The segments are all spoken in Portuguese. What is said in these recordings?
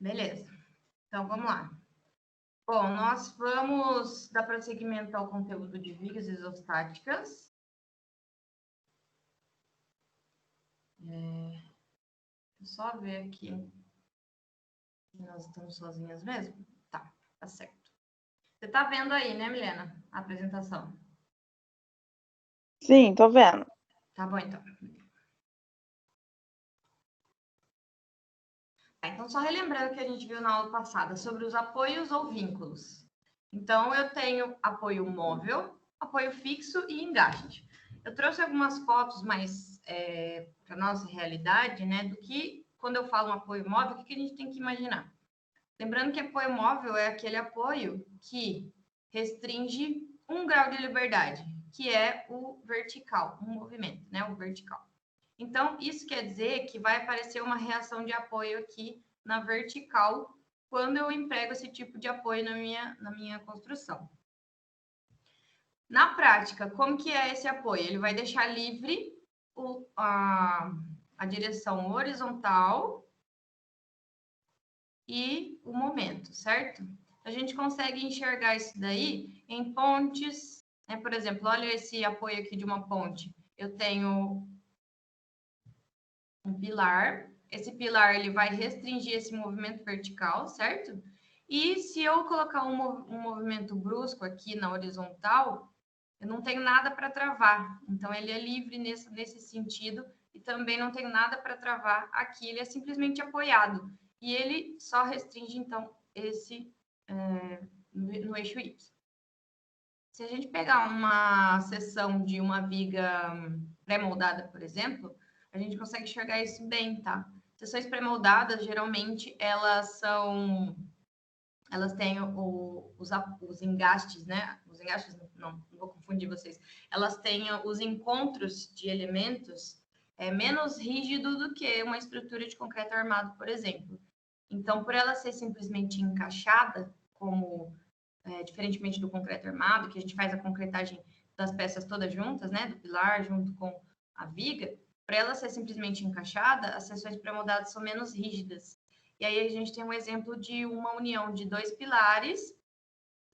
Beleza. Então, vamos lá. Bom, nós vamos dar prosseguimento ao conteúdo de vigas isostáticas. Deixa eu só ver aqui. Nós estamos sozinhas mesmo? Tá certo. Você tá vendo aí, né, Milena, a apresentação? Sim, tô vendo. Tá bom, então. Então, só relembrando o que a gente viu na aula passada sobre os apoios ou vínculos. Então, eu tenho apoio móvel, apoio fixo e engaste. Eu trouxe algumas fotos mais para nossa realidade, né, do que quando eu falo um apoio móvel, o que a gente tem que imaginar? Lembrando que apoio móvel é aquele apoio que restringe 1 grau de liberdade, que é o vertical, um movimento, né, o vertical. Então, isso quer dizer que vai aparecer uma reação de apoio aqui na vertical quando eu emprego esse tipo de apoio na minha construção. Na prática, como que é esse apoio? Ele vai deixar livre a direção horizontal e o momento, certo? A gente consegue enxergar isso daí em pontes, né? Por exemplo, olha esse apoio aqui de uma ponte. Eu tenho um pilar. Esse pilar ele vai restringir esse movimento vertical, certo? E se eu colocar um movimento brusco aqui na horizontal, eu não tenho nada para travar. Então, ele é livre nesse sentido e também não tenho nada para travar aqui. Ele é simplesmente apoiado. E ele só restringe, então, esse no eixo Y. Se a gente pegar uma seção de uma viga pré-moldada, por exemplo, a gente consegue enxergar isso bem, tá? Seções pré-moldadas, geralmente, elas têm os engastes, né? Os engastes, não vou confundir vocês. Elas têm os encontros de elementos menos rígido do que uma estrutura de concreto armado, por exemplo. Então, por ela ser simplesmente encaixada, como diferentemente do concreto armado, que a gente faz a concretagem das peças todas juntas, né? Do pilar junto com a viga, para ela ser simplesmente encaixada, as seções pré-moldadas são menos rígidas. E aí a gente tem um exemplo de uma união de 2 pilares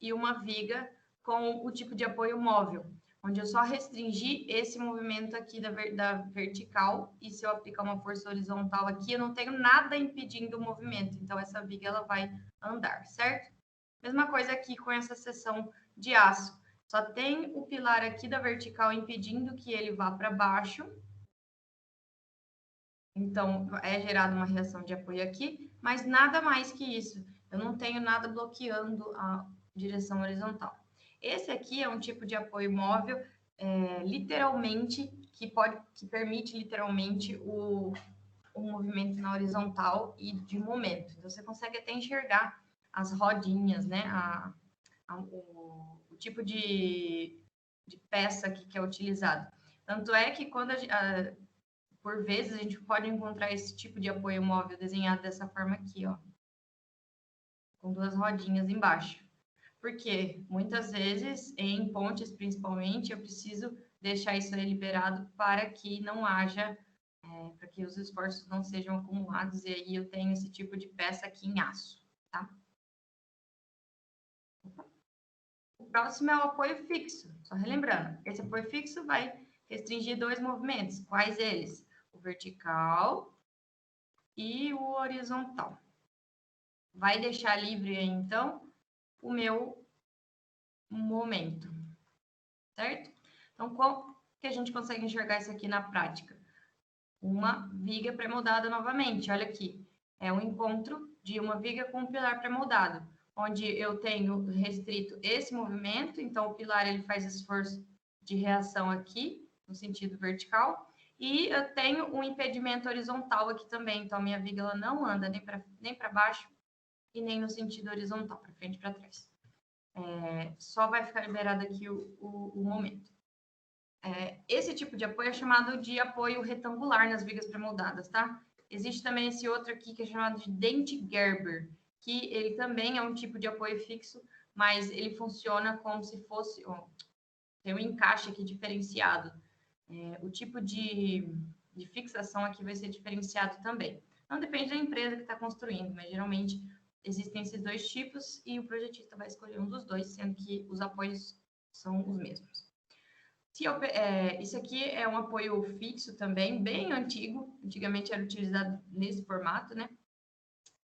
e uma viga com o tipo de apoio móvel, onde eu só restringi esse movimento aqui da vertical, e se eu aplicar uma força horizontal aqui, eu não tenho nada impedindo o movimento, então essa viga ela vai andar, certo? Mesma coisa aqui com essa seção de aço, só tem o pilar aqui da vertical impedindo que ele vá para baixo. Então, é gerada uma reação de apoio aqui, mas nada mais que isso. Eu não tenho nada bloqueando a direção horizontal. Esse aqui é um tipo de apoio móvel, literalmente, que permite literalmente o movimento na horizontal e de momento. Então, você consegue até enxergar as rodinhas, né? O tipo de peça que é utilizado. Tanto é que quando por vezes, a gente pode encontrar esse tipo de apoio móvel desenhado dessa forma aqui, ó. Com 2 rodinhas embaixo. Porque muitas vezes, em pontes principalmente, eu preciso deixar isso aí liberado para que não haja, para que os esforços não sejam acumulados, e aí eu tenho esse tipo de peça aqui em aço, tá? O próximo é o apoio fixo. Só relembrando, esse apoio fixo vai restringir 2 movimentos. Quais eles? O vertical e o horizontal. Vai deixar livre, então, o meu momento, certo? Então, como que a gente consegue enxergar isso aqui na prática? Uma viga pré-moldada novamente, olha aqui. É um encontro de uma viga com um pilar pré-moldado, onde eu tenho restrito esse movimento, então o pilar ele faz esforço de reação aqui, no sentido vertical, e eu tenho um impedimento horizontal aqui também, então a minha viga ela não anda nem para baixo e nem no sentido horizontal, para frente e para trás. Só vai ficar liberado aqui o momento. Esse tipo de apoio é chamado de apoio retangular nas vigas pré-moldadas, tá? Existe também esse outro aqui que é chamado de dente Gerber, que ele também é um tipo de apoio fixo, mas ele funciona como se fosse... tem um encaixe aqui diferenciado. O tipo de fixação aqui vai ser diferenciado também. Não depende da empresa que está construindo, mas geralmente existem esses dois tipos e o projetista vai escolher um dos dois, sendo que os apoios são os mesmos. Isso aqui é um apoio fixo também, bem antigo. Antigamente era utilizado nesse formato, né?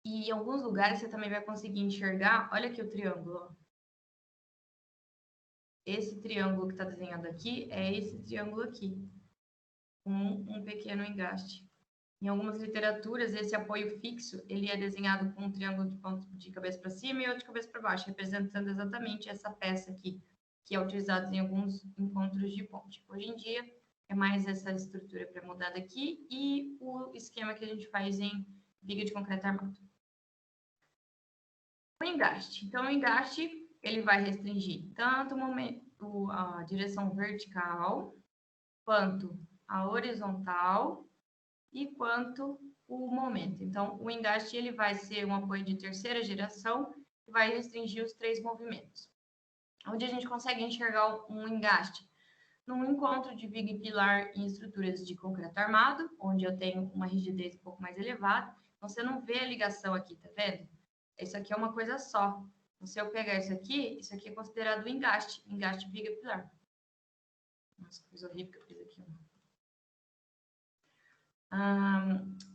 E em alguns lugares você também vai conseguir enxergar. Olha aqui o triângulo, ó. Esse triângulo que está desenhado aqui é esse triângulo aqui, com um pequeno engaste. Em algumas literaturas, esse apoio fixo, ele é desenhado com um triângulo de cabeça para cima e outro de cabeça para baixo, representando exatamente essa peça aqui, que é utilizada em alguns encontros de ponte. Hoje em dia, é mais essa estrutura pré-moldada aqui e o esquema que a gente faz em viga de concreto armado. O engaste. Então, o engaste, ele vai restringir tanto a direção vertical, quanto a horizontal e quanto o momento. Então, o engaste ele vai ser um apoio de terceira geração que vai restringir os 3 movimentos. Onde a gente consegue enxergar um engaste? Num encontro de viga e pilar em estruturas de concreto armado, onde eu tenho uma rigidez um pouco mais elevada. Então, você não vê a ligação aqui, tá vendo? Isso aqui é uma coisa só. Então, se eu pegar isso aqui é considerado engaste viga e pilar. Nossa, que coisa horrível que eu fiz aqui.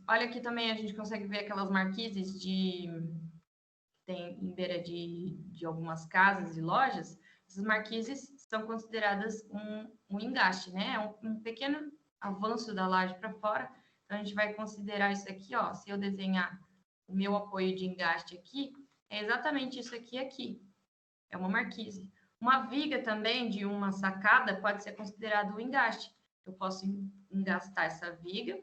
Olha aqui também a gente consegue ver aquelas marquises tem em beira de algumas casas e lojas. Essas marquises são consideradas um engaste, né? É um pequeno avanço da laje para fora. Então, a gente vai considerar isso aqui, ó. Se eu desenhar o meu apoio de engaste aqui, é exatamente isso aqui. É uma marquise. Uma viga também de uma sacada pode ser considerado um engaste. Eu posso engastar essa viga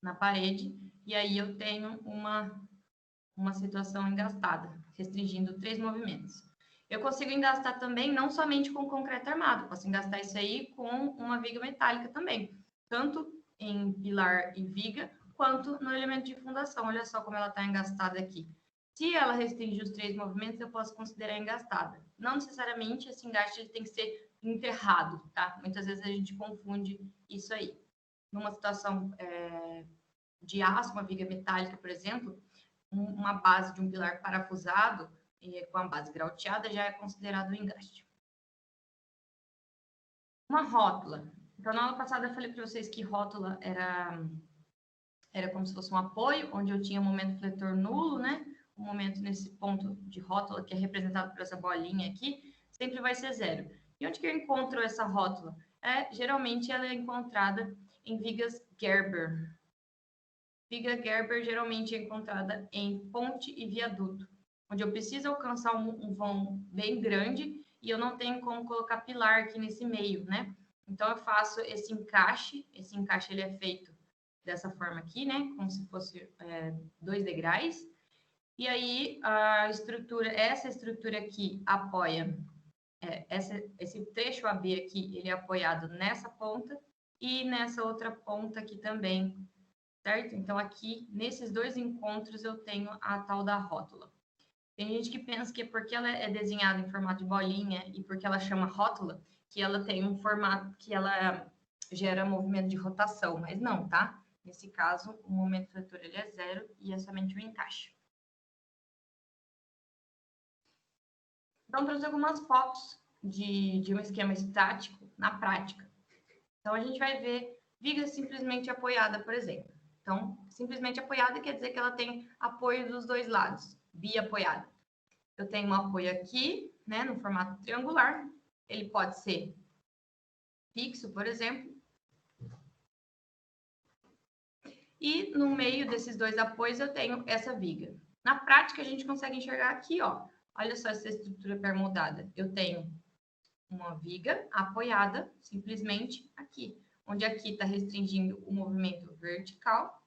na parede, e aí eu tenho uma situação engastada, restringindo 3 movimentos. Eu consigo engastar também, não somente com concreto armado, posso engastar isso aí com uma viga metálica também, tanto em pilar e viga, quanto no elemento de fundação. Olha só como ela está engastada aqui. Se ela restringir os 3 movimentos, eu posso considerar engastada. Não necessariamente esse engaste ele tem que ser enterrado, tá? Muitas vezes a gente confunde isso aí. Numa situação de aço, uma viga metálica, por exemplo, uma base de um pilar parafusado com a base grauteada já é considerado um engaste. Uma rótula. Então, na aula passada eu falei para vocês que rótula era como se fosse um apoio, onde eu tinha um momento fletor nulo, né? O momento nesse ponto de rótula, que é representado por essa bolinha aqui, sempre vai ser 0. E onde que eu encontro essa rótula? Geralmente ela é encontrada em vigas Gerber. Viga Gerber geralmente é encontrada em ponte e viaduto, onde eu preciso alcançar um vão bem grande e eu não tenho como colocar pilar aqui nesse meio, né? Então, eu faço esse encaixe ele é feito dessa forma aqui, né? Como se fosse 2 degraus. E aí, essa estrutura aqui apoia, esse trecho AB aqui, ele é apoiado nessa ponta e nessa outra ponta aqui também, certo? Então, aqui, nesses 2 encontros, eu tenho a tal da rótula. Tem gente que pensa que é porque ela é desenhada em formato de bolinha e porque ela chama rótula, que ela tem um formato que ela gera movimento de rotação, mas não, tá? Nesse caso, o momento fletor ele é 0 e é somente o encaixe. Então, trouxe algumas fotos de um esquema estático na prática. Então, a gente vai ver viga simplesmente apoiada, por exemplo. Então, simplesmente apoiada quer dizer que ela tem apoio dos 2 lados, biapoiada. Eu tenho um apoio aqui, né, no formato triangular. Ele pode ser fixo, por exemplo. E no meio desses 2 apoios eu tenho essa viga. Na prática, a gente consegue enxergar aqui, ó. Olha só essa estrutura permodada. Eu tenho uma viga apoiada simplesmente aqui, onde aqui está restringindo o movimento vertical.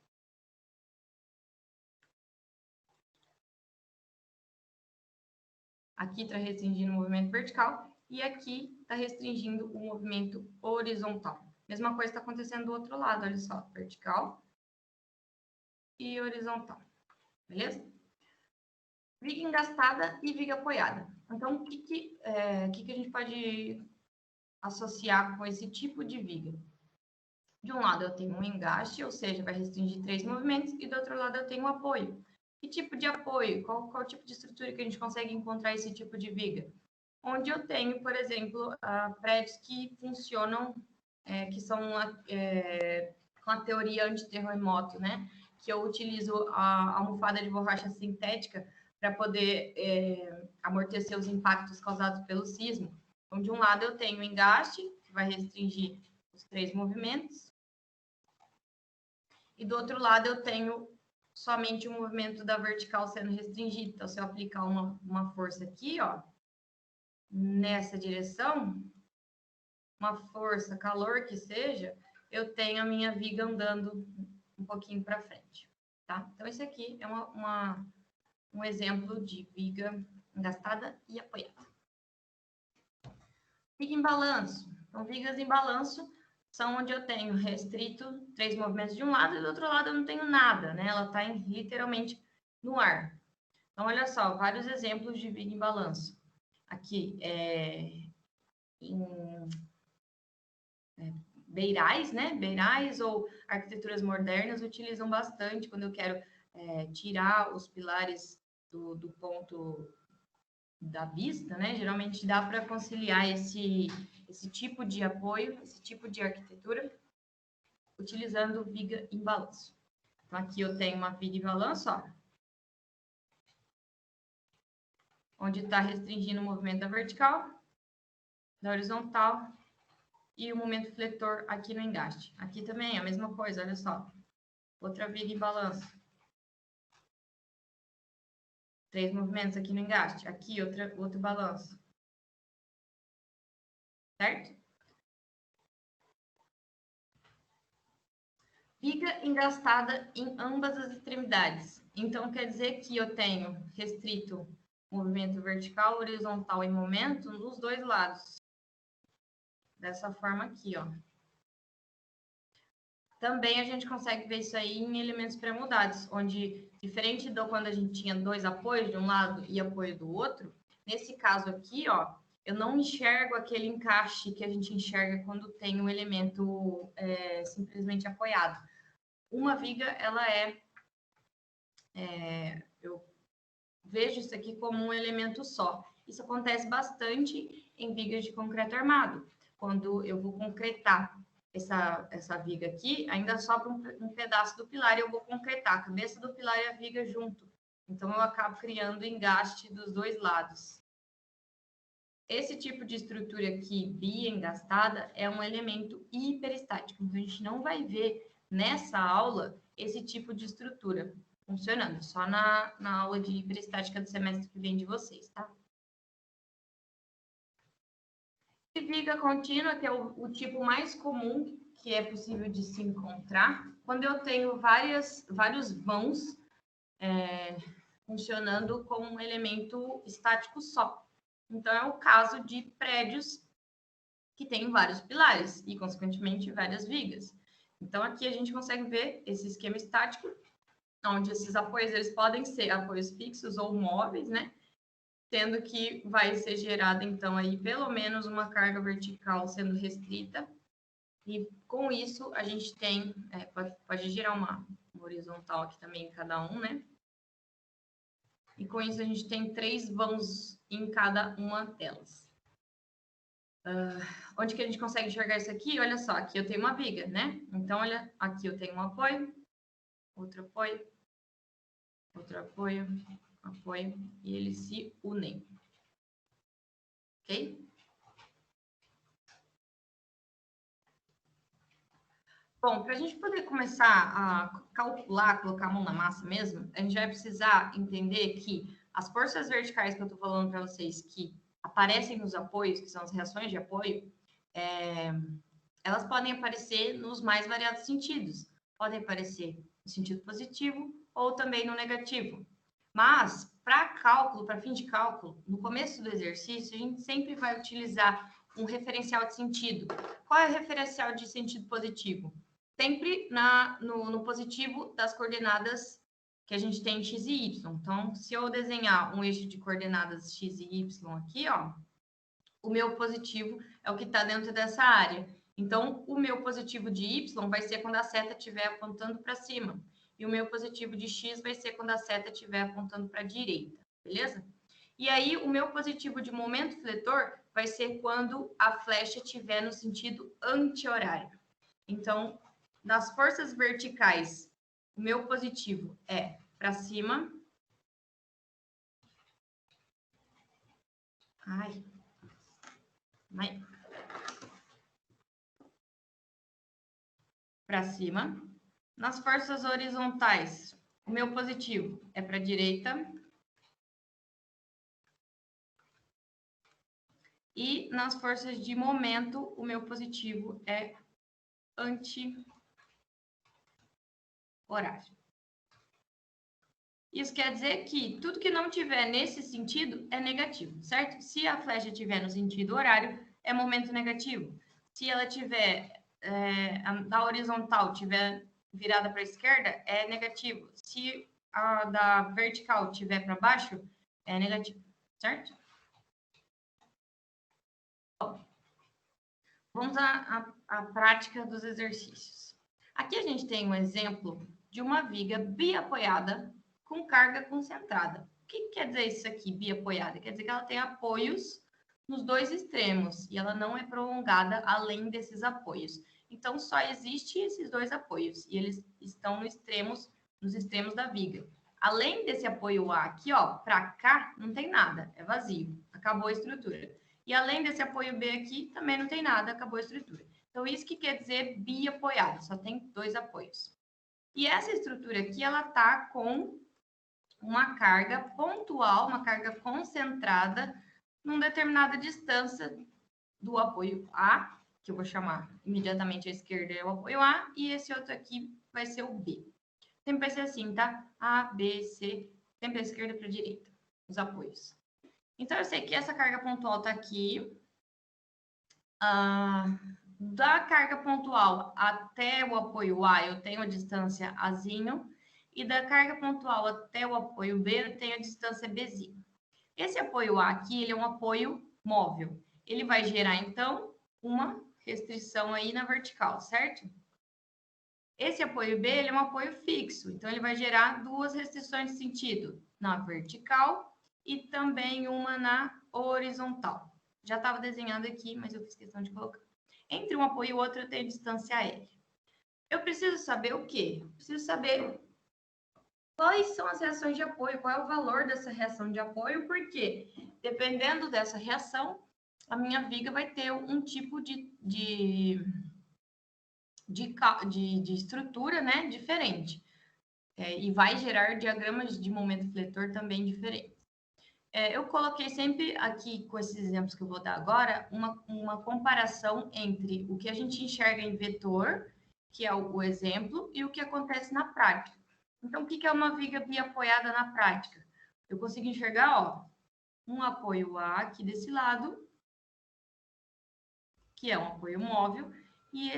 Aqui está restringindo o movimento vertical e aqui está restringindo o movimento horizontal. Mesma coisa está acontecendo do outro lado, olha só, vertical e horizontal, beleza? Viga engastada e viga apoiada. Então, o que a gente pode associar com esse tipo de viga? De um lado eu tenho um engaste, ou seja, vai restringir 3 movimentos, e do outro lado eu tenho um apoio. Que tipo de apoio? Qual tipo de estrutura que a gente consegue encontrar esse tipo de viga? Onde eu tenho, por exemplo, prédios que funcionam, que são com a teoria antiterremoto, né? Que eu utilizo a almofada de borracha sintética para poder amortecer os impactos causados pelo sismo. Então, de um lado eu tenho o engaste, que vai restringir os 3 movimentos, e do outro lado eu tenho somente o movimento da vertical sendo restringido. Então, se eu aplicar uma força aqui, ó, nessa direção, uma força, calor que seja, eu tenho a minha viga andando um pouquinho para frente, tá? Então, esse aqui é um exemplo de viga engastada e apoiada. Viga em balanço. Então, vigas em balanço são onde eu tenho restrito 3 movimentos de um lado e do outro lado eu não tenho nada, né? Ela está literalmente no ar. Então, olha só, vários exemplos de viga em balanço. Aqui, beirais, né? Beirais ou arquiteturas modernas utilizam bastante quando eu quero tirar os pilares do ponto da vista, né? Geralmente dá para conciliar esse tipo de apoio, esse tipo de arquitetura, utilizando viga em balanço. Então, aqui eu tenho uma viga em balanço, ó, onde está restringindo o movimento da vertical, da horizontal e o momento fletor aqui no engaste. Aqui também é a mesma coisa, olha só. Outra viga em balanço. 3 movimentos aqui no engaste. Aqui, outro balanço. Certo? Viga engastada em ambas as extremidades. Então, quer dizer que eu tenho restrito movimento vertical, horizontal e momento nos dois lados. Dessa forma aqui, ó. Também a gente consegue ver isso aí em elementos pré-moldados, onde, diferente do quando a gente tinha 2 apoios de um lado e apoio do outro, nesse caso aqui, ó, eu não enxergo aquele encaixe que a gente enxerga quando tem um elemento simplesmente apoiado. Uma viga, ela eu vejo isso aqui como um elemento só. Isso acontece bastante em vigas de concreto armado. Quando eu vou concretar essa viga aqui, ainda sobra um pedaço do pilar e eu vou concretar a cabeça do pilar e a viga junto. Então, eu acabo criando engaste dos dois lados. Esse tipo de estrutura aqui, bi-engastada, é um elemento hiperestático. Então, a gente não vai ver nessa aula esse tipo de estrutura funcionando, só na aula de hiperestática do semestre que vem de vocês, tá? E viga contínua, que é o tipo mais comum que é possível de se encontrar, quando eu tenho vários vãos funcionando com um elemento estático só. Então, é o caso de prédios que têm vários pilares e, consequentemente, várias vigas. Então, aqui a gente consegue ver esse esquema estático, onde esses apoios eles podem ser apoios fixos ou móveis, né? Sendo que vai ser gerada, então, aí pelo menos uma carga vertical sendo restrita. E com isso, a gente tem, pode gerar uma horizontal aqui também em cada um, né? E com isso, a gente tem 3 vãos em cada uma delas. Onde que a gente consegue enxergar isso aqui? Olha só, aqui eu tenho uma viga, né? Então, olha, aqui eu tenho um apoio, outro apoio, e eles se unem. Ok? Bom, para a gente poder começar a calcular, colocar a mão na massa mesmo, a gente vai precisar entender que as forças verticais que eu estou falando para vocês, que aparecem nos apoios, que são as reações de apoio, elas podem aparecer nos mais variados sentidos. Podem aparecer no sentido positivo ou também no negativo. Mas, para cálculo, para fim de cálculo, no começo do exercício, a gente sempre vai utilizar um referencial de sentido. Qual é o referencial de sentido positivo? Sempre no positivo das coordenadas que a gente tem x e y. Então, se eu desenhar um eixo de coordenadas x e y aqui, ó, o meu positivo é o que está dentro dessa área. Então, o meu positivo de y vai ser quando a seta estiver apontando para cima. E o meu positivo de x vai ser quando a seta estiver apontando para a direita, beleza? E aí, o meu positivo de momento fletor vai ser quando a flecha estiver no sentido anti-horário. Então, nas forças verticais, o meu positivo é para cima. Ai. Para cima. Nas forças horizontais, o meu positivo é para a direita. E nas forças de momento, o meu positivo é anti-horário. Isso quer dizer que tudo que não tiver nesse sentido é negativo, certo? Se a flecha estiver no sentido horário, é momento negativo. Se ela tiver da horizontal tiver virada para a esquerda, é negativo. Se a da vertical tiver para baixo, é negativo, certo? Bom, vamos à prática dos exercícios. Aqui a gente tem um exemplo de uma viga biapoiada com carga concentrada. O que quer dizer isso aqui, biapoiada? Quer dizer que ela tem apoios nos dois extremos e ela não é prolongada além desses apoios. Então, só existe esses dois apoios e eles estão nos extremos da viga. Além desse apoio A aqui, ó, para cá, não tem nada, é vazio, acabou a estrutura. E além desse apoio B aqui, também não tem nada, acabou a estrutura. Então, isso que quer dizer biapoiado, só tem dois apoios. E essa estrutura aqui, ela tá com uma carga pontual, uma carga concentrada numa determinada distância do apoio A, que eu vou chamar imediatamente à esquerda é o apoio A, e esse outro aqui vai ser o B. Sempre vai ser assim, tá? A, B, C, sempre à esquerda para a direita, os apoios. Então, eu sei que essa carga pontual está aqui. Da carga pontual até o apoio A, eu tenho a distância Azinho. E da carga pontual até o apoio B, eu tenho a distância Bzinho. Esse apoio A aqui, ele é um apoio móvel. Ele vai gerar, então, uma restrição aí na vertical, certo? Esse apoio B, ele é um apoio fixo. Então, ele vai gerar duas restrições de sentido, na vertical e também uma na horizontal. Já estava desenhado aqui, mas eu fiz questão de colocar. Entre um apoio e o outro, eu tenho distância L. Eu preciso saber o quê? Preciso saber quais são as reações de apoio, qual é o valor dessa reação de apoio, porque dependendo dessa reação, a minha viga vai ter um tipo de estrutura, né, diferente. E vai gerar diagramas de momento fletor também diferentes. Eu coloquei sempre aqui, com esses exemplos que eu vou dar agora, uma comparação entre o que a gente enxerga em vetor, que é o exemplo, e o que acontece na prática. Então, o que é uma viga biapoiada na prática? Eu consigo enxergar, ó, um apoio A aqui desse lado, que é um apoio móvel, e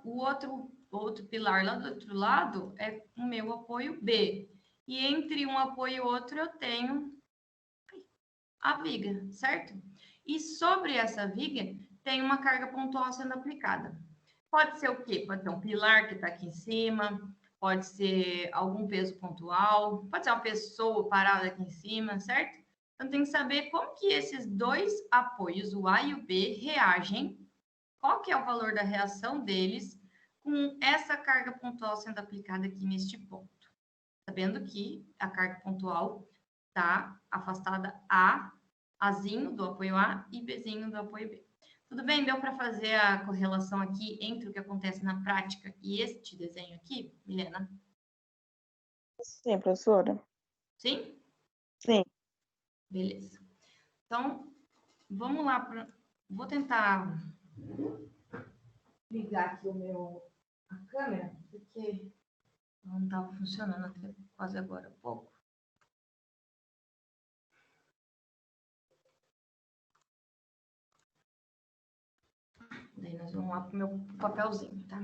o outro pilar lá do outro lado é o meu apoio B. E entre um apoio e outro eu tenho a viga, certo? E sobre essa viga tem uma carga pontual sendo aplicada. Pode ser o quê? Pode ser um pilar que está aqui em cima, pode ser algum peso pontual, pode ser uma pessoa parada aqui em cima, certo? Então tem que saber como que esses dois apoios, o A e o B, reagem, qual que é o valor da reação deles com essa carga pontual sendo aplicada aqui neste ponto. Sabendo que a carga pontual está afastada Azinho do apoio A e Bzinho do apoio B. Tudo bem? Deu para fazer a correlação aqui entre o que acontece na prática e este desenho aqui, Milena? Sim, professora. Sim? Sim. Beleza. Então, vamos lá. Vou tentar ligar aqui a câmera, porque não estava funcionando até quase agora há pouco. Daí nós vamos lá para o meu papelzinho, tá?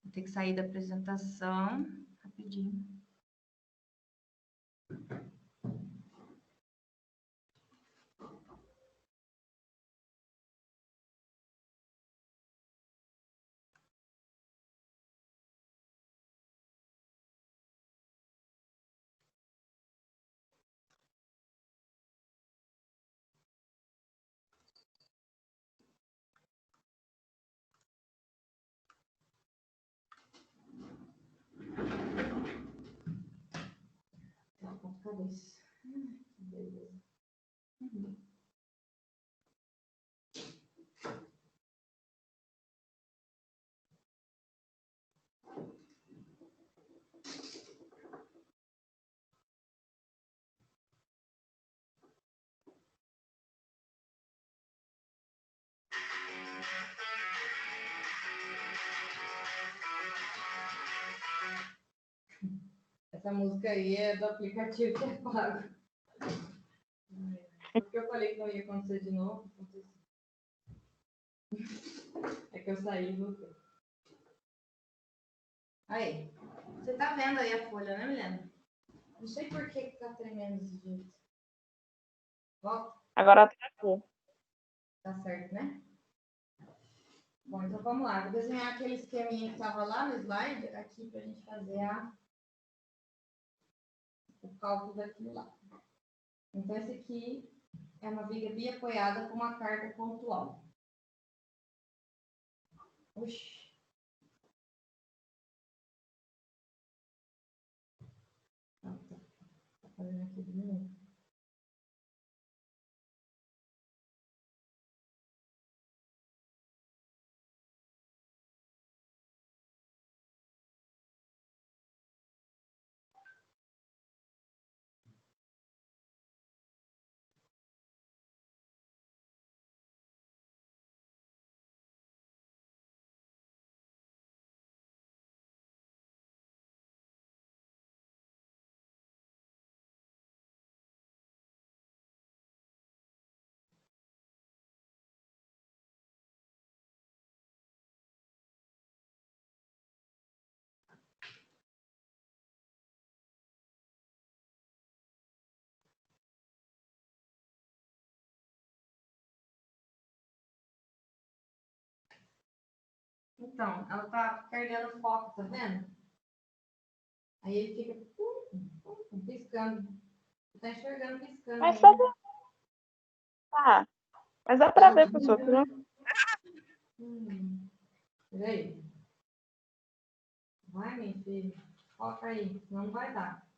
Vou ter que sair da apresentação rapidinho. Cabeça. Que beleza. Essa música aí é do aplicativo que é pago. Porque eu falei que não ia acontecer de novo. É que eu saí e voltei. Aí. Você tá vendo aí a folha, né, Milena? Não sei por que tá tremendo desse jeito. Volta. Agora travou. Tá certo, né? Bom, então vamos lá. Vou desenhar aquele esqueminha que tava lá no slide aqui pra gente fazer o cálculo daquilo lá. Então, esse aqui é uma viga biapoiada com uma carga pontual. Oxi. Tá fazendo aqui de novo. Então, ela tá perdendo foco, tá vendo? Aí ele fica piscando. Você tá enxergando piscando. Mas Aí, só né? tá. Mas dá pra ver, professor. Não... Peraí. Vai, minha filha. Foca aí, senão não vai dar.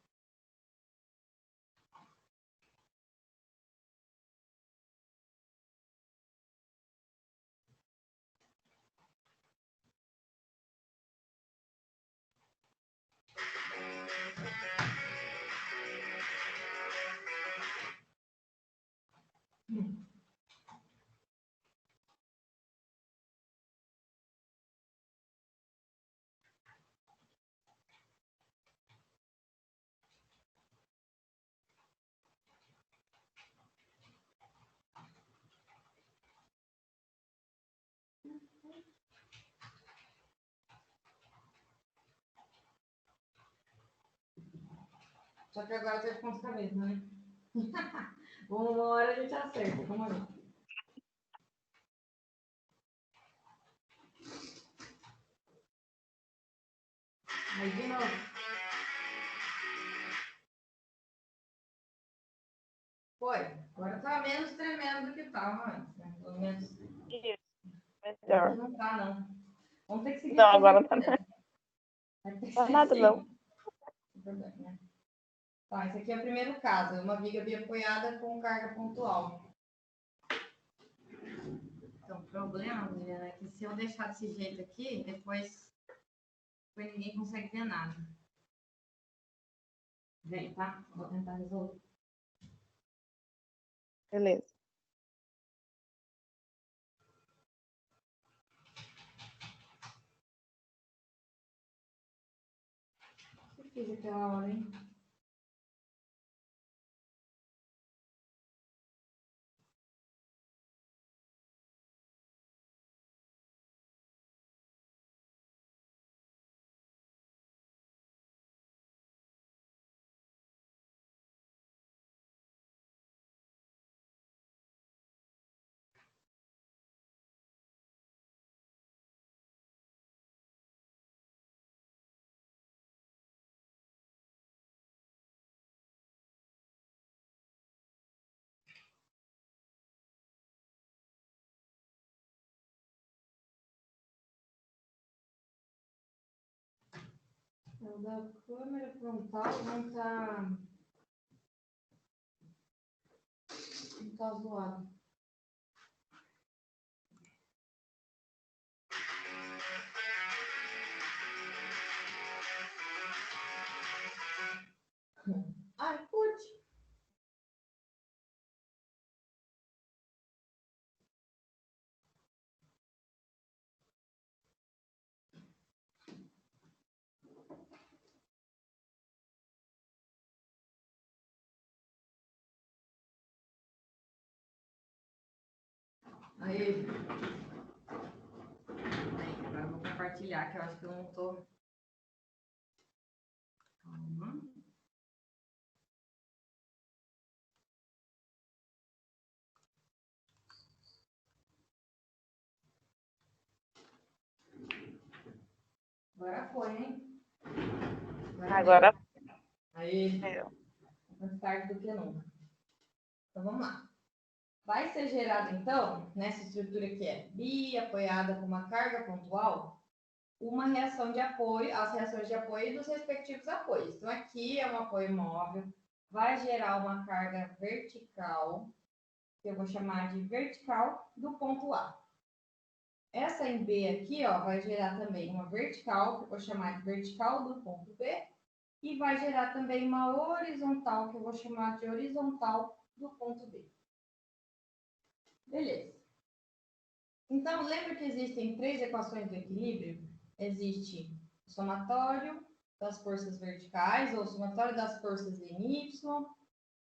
Só que agora tá de ponta cabeça, né? Uma hora a gente acerta, calma aí. Aí de novo. Foi. Agora tá menos tremendo do que tava antes, né? Pelo menos. Isso, Aqui melhor. não tá, não. Vamos ter que seguir Não, assim agora não tá, mesmo. Vai ter que tá ser nada, assim. não. Não tem problema, né? Tá, esse aqui é o primeiro caso. É uma viga biapoiada com carga pontual. Então, o problema, Juliana, é que se eu deixar desse jeito aqui, depois ninguém consegue ver nada. Vem, tá? Vou tentar resolver. Beleza. O que eu fiz aquela hora, hein? o da câmera frontal não tá zoado. Ai, putz. Aí. Agora eu vou compartilhar, que eu acho que eu não tô. Calma. Agora foi, hein? Agora aí. Mais tarde do que nunca. Então vamos lá. Vai ser gerado, então, nessa estrutura que é bi apoiada com uma carga pontual, uma reação de apoio, as reações de apoio dos respectivos apoios. Então, aqui é um apoio móvel, vai gerar uma carga vertical, que eu vou chamar de vertical do ponto A. Essa em B aqui, ó, vai gerar também uma vertical, que eu vou chamar de vertical do ponto B, e vai gerar também uma horizontal, que eu vou chamar de horizontal do ponto B. Beleza. Então, lembra que existem 3 equações do equilíbrio? Existe o somatório das forças verticais, ou somatório das forças em Y,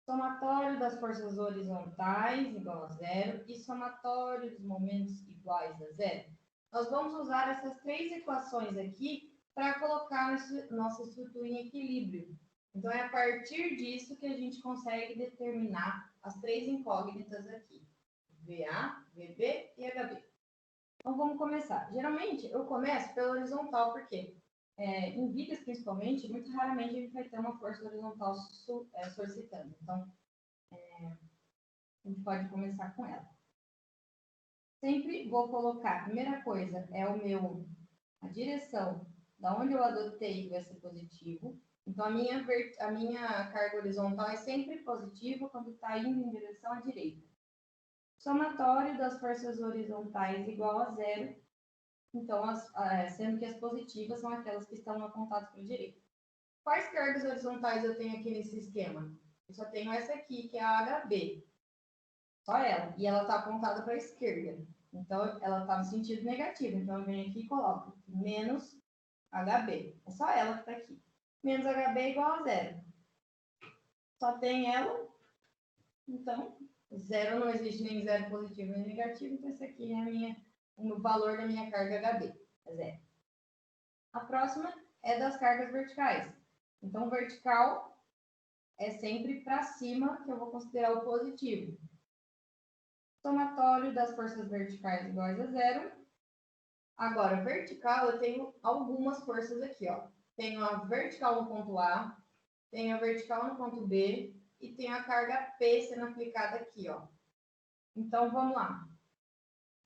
somatório das forças horizontais igual a zero e somatório dos momentos iguais a zero. Nós vamos usar essas 3 equações aqui para colocar nossa estrutura em equilíbrio. Então, é a partir disso que a gente consegue determinar as 3 incógnitas aqui. VA, VB e HB. Então, vamos começar. Geralmente, eu começo pela horizontal, porque em vigas, principalmente, muito raramente a gente vai ter uma força horizontal solicitando. Então, a gente pode começar com ela. Sempre vou colocar, a primeira coisa é a direção da onde eu adotei vai ser positivo. Então, a minha carga horizontal é sempre positiva quando está indo em direção à direita. Somatório das forças horizontais igual a zero. Então, sendo que as positivas são aquelas que estão apontadas para a direita. Quais cargas horizontais eu tenho aqui nesse esquema? Eu só tenho essa aqui, que é a HB. Só ela. E ela está apontada para a esquerda. Então, ela está no sentido negativo. Então, eu venho aqui e coloco menos HB. É só ela que está aqui. Menos HB igual a zero. Só tem ela. Então, zero não existe nem zero positivo nem negativo. Então, esse aqui é o valor da minha carga HB. É zero. A próxima é das cargas verticais. Então, vertical é sempre para cima, que eu vou considerar o positivo. Somatório das forças verticais iguais a zero. Agora, vertical, eu tenho algumas forças aqui, ó. Tenho a vertical no ponto A, tenho a vertical no ponto B e tenho a carga P sendo aplicada aqui, ó. Então, vamos lá.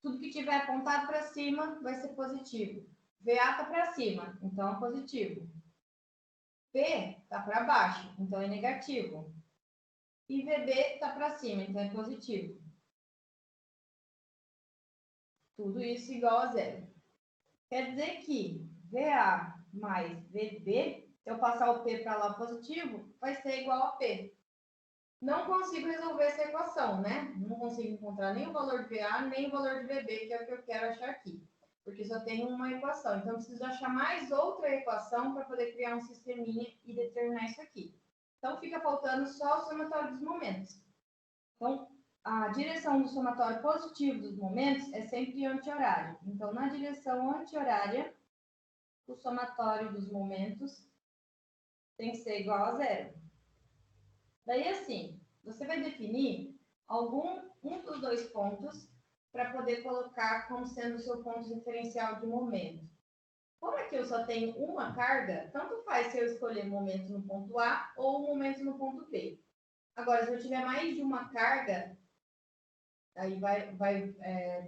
Tudo que tiver apontado para cima vai ser positivo. VA está para cima, então é positivo. P está para baixo, então é negativo. E VB está para cima, então é positivo. Tudo isso igual a zero. Quer dizer que VA mais VB, se eu passar o P para lá positivo, vai ser igual a P. Não consigo resolver essa equação, né? Não consigo encontrar nem o valor de VA, nem o valor de VB, que é o que eu quero achar aqui. Porque só tem uma equação. Então, eu preciso achar mais outra equação para poder criar um sisteminha e determinar isso aqui. Então, fica faltando só o somatório dos momentos. Então, a direção do somatório positivo dos momentos é sempre anti-horário. Então, na direção anti-horária, o somatório dos momentos tem que ser igual a zero. Daí, assim, você vai definir um dos 2 pontos para poder colocar como sendo o seu ponto referencial de momento. Como aqui eu só tenho uma carga, tanto faz se eu escolher momento no ponto A ou momento no ponto B. Agora, se eu tiver mais de uma carga, aí vai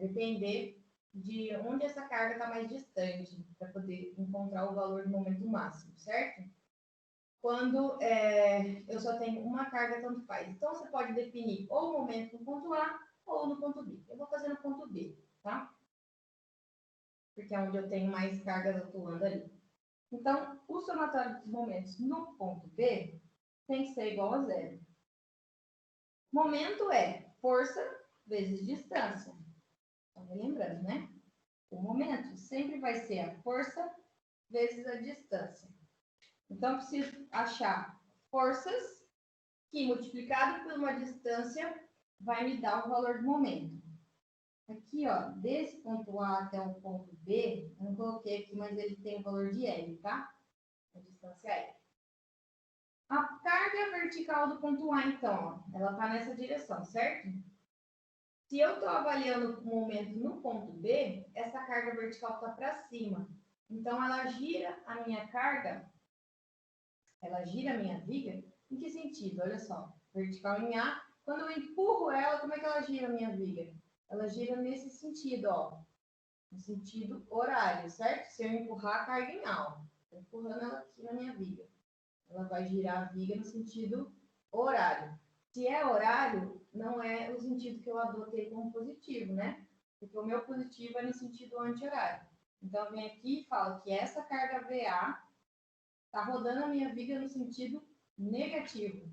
depender de onde essa carga está mais distante, para poder encontrar o valor do momento máximo, certo? Quando eu só tenho uma carga, tanto faz. Então, você pode definir ou o momento no ponto A ou no ponto B. Eu vou fazer no ponto B, tá? Porque é onde eu tenho mais cargas atuando ali. Então, o somatório dos momentos no ponto B tem que ser igual a zero. Momento é força vezes distância. Então, lembrando, né? O momento sempre vai ser a força vezes a distância. Então, eu preciso achar forças que, multiplicado por uma distância, vai me dar o valor do momento. Aqui, ó, desse ponto A até o ponto B, eu não coloquei aqui, mas ele tem o valor de L, tá? A distância L. A carga vertical do ponto A, então, ó, ela está nessa direção, certo? Se eu estou avaliando o momento no ponto B, essa carga vertical está para cima. Então, ela gira a minha carga, ela gira a minha viga, em que sentido? Olha só, vertical em A, quando eu empurro ela, como é que ela gira a minha viga? Ela gira nesse sentido, ó, no sentido horário, certo? Se eu empurrar a carga em A, ó, estou empurrando ela aqui na minha viga. Ela vai girar a viga no sentido horário. Se é horário, não é o sentido que eu adotei como positivo, né? Porque o meu positivo é no sentido anti-horário. Então, eu venho aqui e falo que essa carga VA está rodando a minha viga no sentido negativo.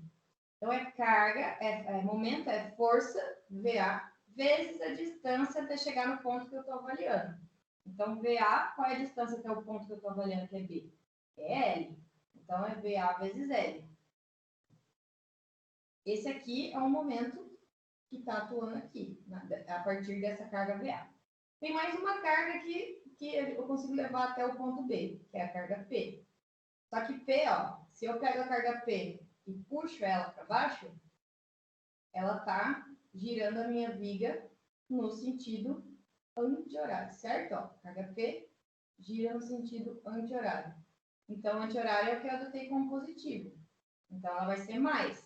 Então, é carga, momento, é força, VA, vezes a distância até chegar no ponto que eu estou avaliando. Então, VA, qual é a distância até o ponto que eu estou avaliando, que é B? É L. Então, é VA vezes L. Esse aqui é o momento que está atuando aqui, a partir dessa carga VA. Tem mais uma carga que eu consigo levar até o ponto B, que é a carga P. Só que P, ó, se eu pego a carga P e puxo ela para baixo, ela está girando a minha viga no sentido anti-horário, certo? Ó, carga P gira no sentido anti-horário. Então, anti-horário é o que eu adotei como positivo. Então, ela vai ser mais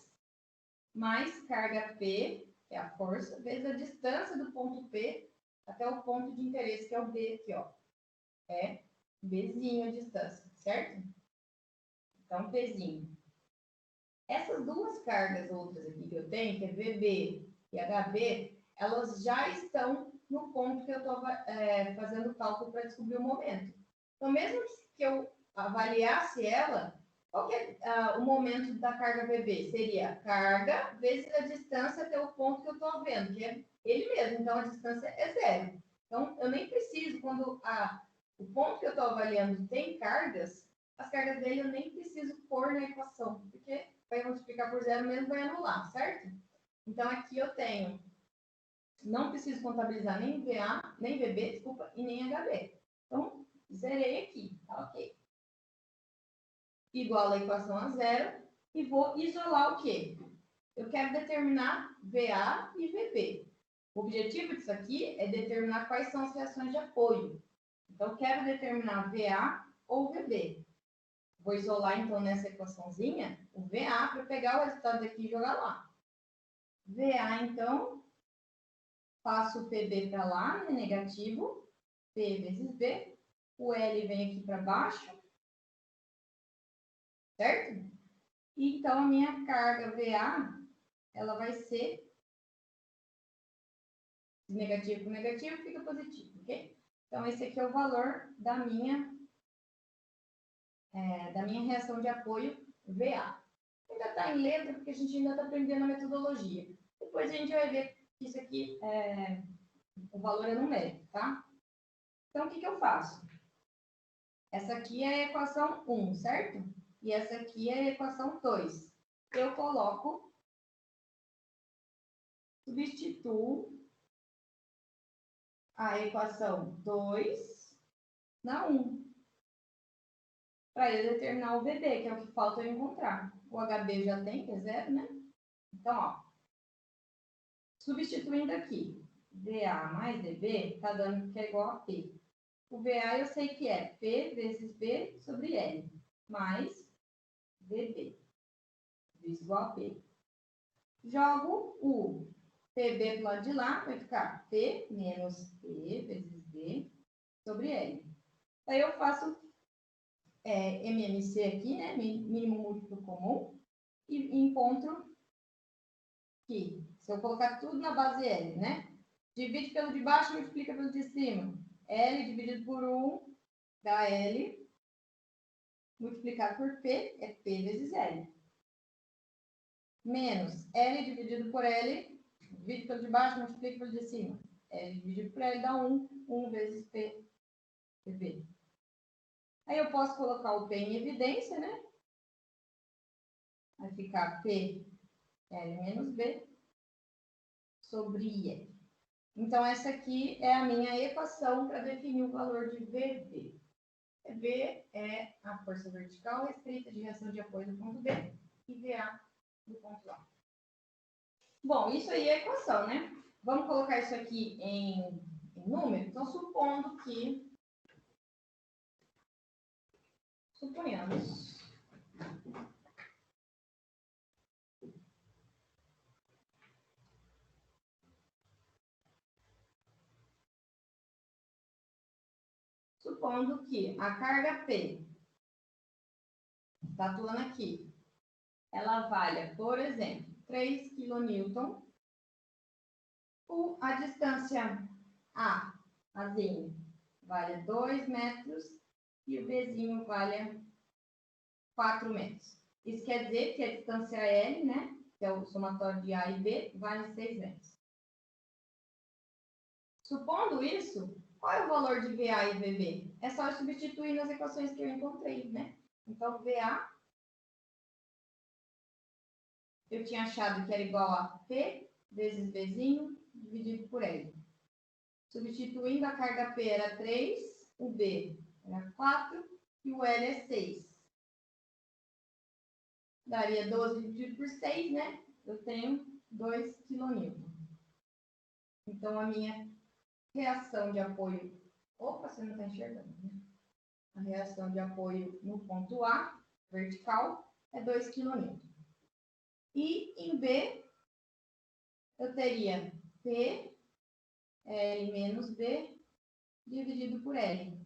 carga P, que é a força, vezes a distância do ponto P até o ponto de interesse, que é o B aqui, ó. É Bzinho a distância, certo? Então, Pzinho. Essas duas cargas outras aqui que eu tenho, que é VB e HB, elas já estão no ponto que eu estou fazendo o cálculo para descobrir o momento. Então, mesmo que eu avaliasse ela, qual que é o momento da carga VB? Seria carga vezes a distância até o ponto que eu estou vendo, que é ele mesmo. Então, a distância é zero. Então, eu nem preciso, quando o ponto que eu estou avaliando tem cargas, as cargas dele eu nem preciso pôr na equação, porque vai multiplicar por zero mesmo, vai anular, certo? Então, aqui eu tenho, não preciso contabilizar nem VA, nem VB, desculpa, e nem HB. Então, zerei aqui, tá ok. Igual a equação a zero, e vou isolar o quê? Eu quero determinar VA e VB. O objetivo disso aqui é determinar quais são as reações de apoio. Então, eu quero determinar VA ou VB. Vou isolar, então, nessa equaçãozinha, o VA para pegar o resultado daqui e jogar lá. VA, então, passo o PB para lá, né, negativo, P vezes B. O L vem aqui para baixo, certo? E, então, a minha carga VA, ela vai ser negativo com negativo, fica positivo, ok? Então, esse aqui é o valor da minha reação de apoio VA. Ainda está em letra, porque a gente ainda está aprendendo a metodologia. Depois a gente vai ver que isso aqui, o valor é numérico, tá? Então, o que eu faço? Essa aqui é a equação 1, certo? E essa aqui é a equação 2. Eu coloco, substituo a equação 2 na 1. Para eu determinar o VB, que é o que falta eu encontrar. O HB já tem, que é 0, né? Então, ó, substituindo aqui, VA mais VB, está dando que é igual a P. O VA eu sei que é P vezes B sobre L, mais VB, isso igual a P. Jogo o PB para o lado de lá, vai ficar P menos P vezes B B sobre L. Aí eu faço MMC aqui, né? Mínimo múltiplo comum. E encontro que, se eu colocar tudo na base L, né? Divide pelo de baixo, multiplica pelo de cima. L dividido por 1 dá L. Multiplicado por P é P vezes L. Menos L dividido por L. Divide pelo de baixo, multiplica pelo de cima. L dividido por L dá 1. 1 vezes P. PV. Aí eu posso colocar o P em evidência, né? Vai ficar P L menos B sobre I. Então, essa aqui é a minha equação para definir o valor de VB. V é a força vertical restrita de reação de apoio do ponto B e VA do ponto A. Bom, isso aí é a equação, né? Vamos colocar isso aqui em número? Então, suponhamos que a carga P está atuando aqui, ela valha, por exemplo, 3 kN, a distância Azinho, vale 2 metros e o Bzinho vale 4 metros. Isso quer dizer que a distância L, né, que é o somatório de A e B, vale 6 metros. Supondo isso, qual é o valor de VA e VB? É só eu substituir nas equações que eu encontrei, né? Então, VA, eu tinha achado que era igual a P vezes Bzinho dividido por L. Substituindo, a carga P era 3, o B era 4 e o L é 6. Daria 12 dividido por 6, né? Eu tenho 2 kN. Então, a minha reação de apoio... Opa, você não está enxergando, né? A reação de apoio no ponto A, vertical, é 2 kN. E em B, eu teria P, L menos B, dividido por L.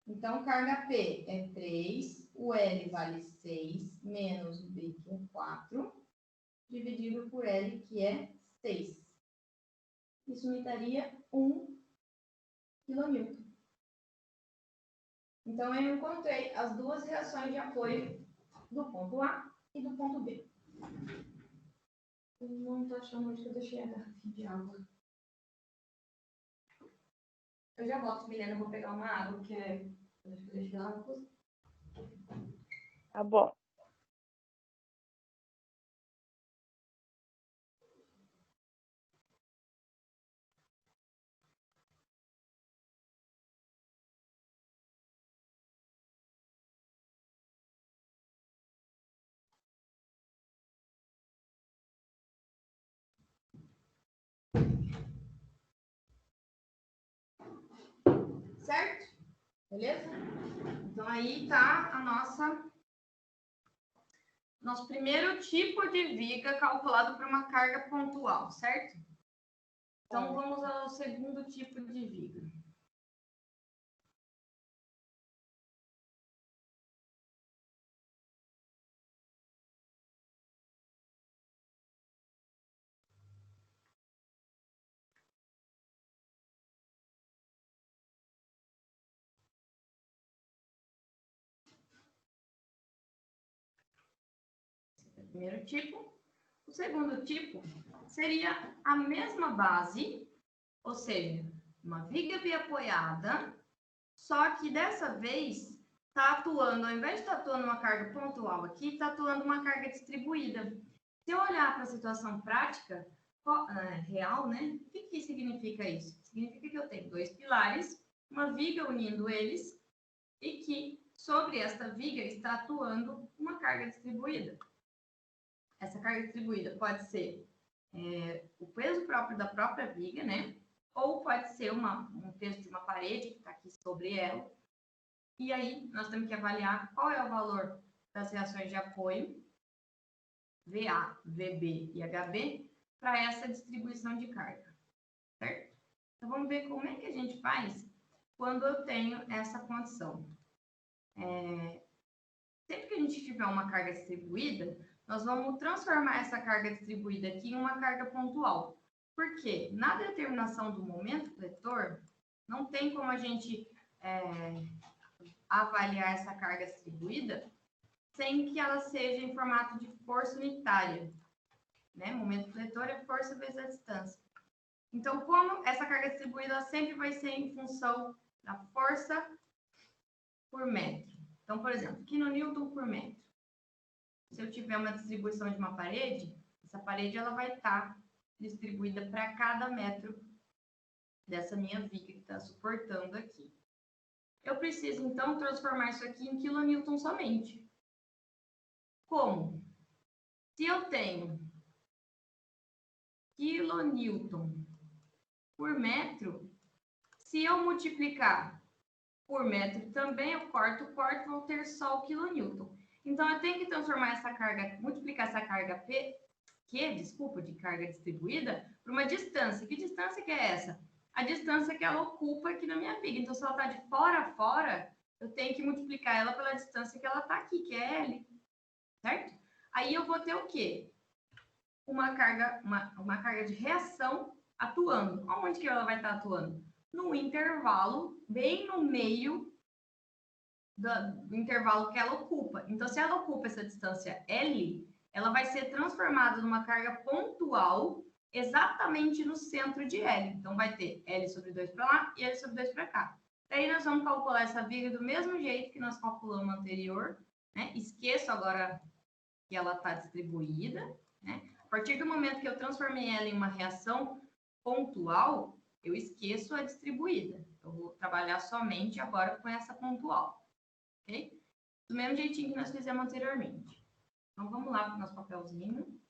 Então, carga P é 3, o L vale 6, menos o B, que é 4, dividido por L, que é 6. Isso me daria 1 kN. Então, eu encontrei as duas reações de apoio do ponto A e do ponto B. Eu não estou achando onde que eu deixei a garrafinha de água. Eu já volto, Milena, eu vou pegar uma água, porque eu deixei lá no cozinho. Tá bom. Certo? Beleza? Então, aí tá nosso primeiro tipo de viga calculado por uma carga pontual, certo? Então, vamos ao segundo tipo de viga. Primeiro tipo. O segundo tipo seria a mesma base, ou seja, uma viga biapoiada, só que dessa vez está atuando, ao invés de estar atuando uma carga pontual aqui, está atuando uma carga distribuída. Se eu olhar para a situação prática, real, né? O que significa isso? Significa que eu tenho dois pilares, uma viga unindo eles, e que sobre esta viga está atuando uma carga distribuída. Essa carga distribuída pode ser o peso próprio da própria viga, né? Ou pode ser um peso de uma parede que está aqui sobre ela. E aí, nós temos que avaliar qual é o valor das reações de apoio, VA, VB e HB, para essa distribuição de carga, certo? Então, vamos ver como é que a gente faz quando eu tenho essa condição. Sempre que a gente tiver uma carga distribuída, nós vamos transformar essa carga distribuída aqui em uma carga pontual. Por quê? Na determinação do momento fletor, não tem como a gente avaliar essa carga distribuída sem que ela seja em formato de força unitária. Né? Momento fletor é força vezes a distância. Então, como essa carga distribuída ela sempre vai ser em função da força por metro. Então, por exemplo, quilonewton por metro. Se eu tiver uma distribuição de uma parede, essa parede ela vai estar distribuída para cada metro dessa minha viga que está suportando aqui. Eu preciso, então, transformar isso aqui em quilonewton somente. Como? Se eu tenho quilonewton por metro, se eu multiplicar por metro também, eu corto, vou ter só o quilonewton. Então, eu tenho que transformar essa carga, multiplicar essa carga de carga distribuída, por uma distância. Que distância que é essa? A distância que ela ocupa aqui na minha viga. Então, se ela está de fora a fora, eu tenho que multiplicar ela pela distância que ela está aqui, que é L. Certo? Aí eu vou ter o quê? Uma carga de reação atuando. Onde que ela vai estar atuando? No intervalo, bem no meio do intervalo que ela ocupa. Então, se ela ocupa essa distância L, ela vai ser transformada numa carga pontual exatamente no centro de L. Então, vai ter L sobre 2 para lá e L sobre 2 para cá. Daí, nós vamos calcular essa viga do mesmo jeito que nós calculamos anterior. Né? Esqueço agora que ela está distribuída. Né? A partir do momento que eu transformei ela em uma reação pontual, eu esqueço a distribuída. Eu vou trabalhar somente agora com essa pontual. Ok? Do mesmo jeitinho que nós fizemos anteriormente. Então, vamos lá para o nosso papelzinho.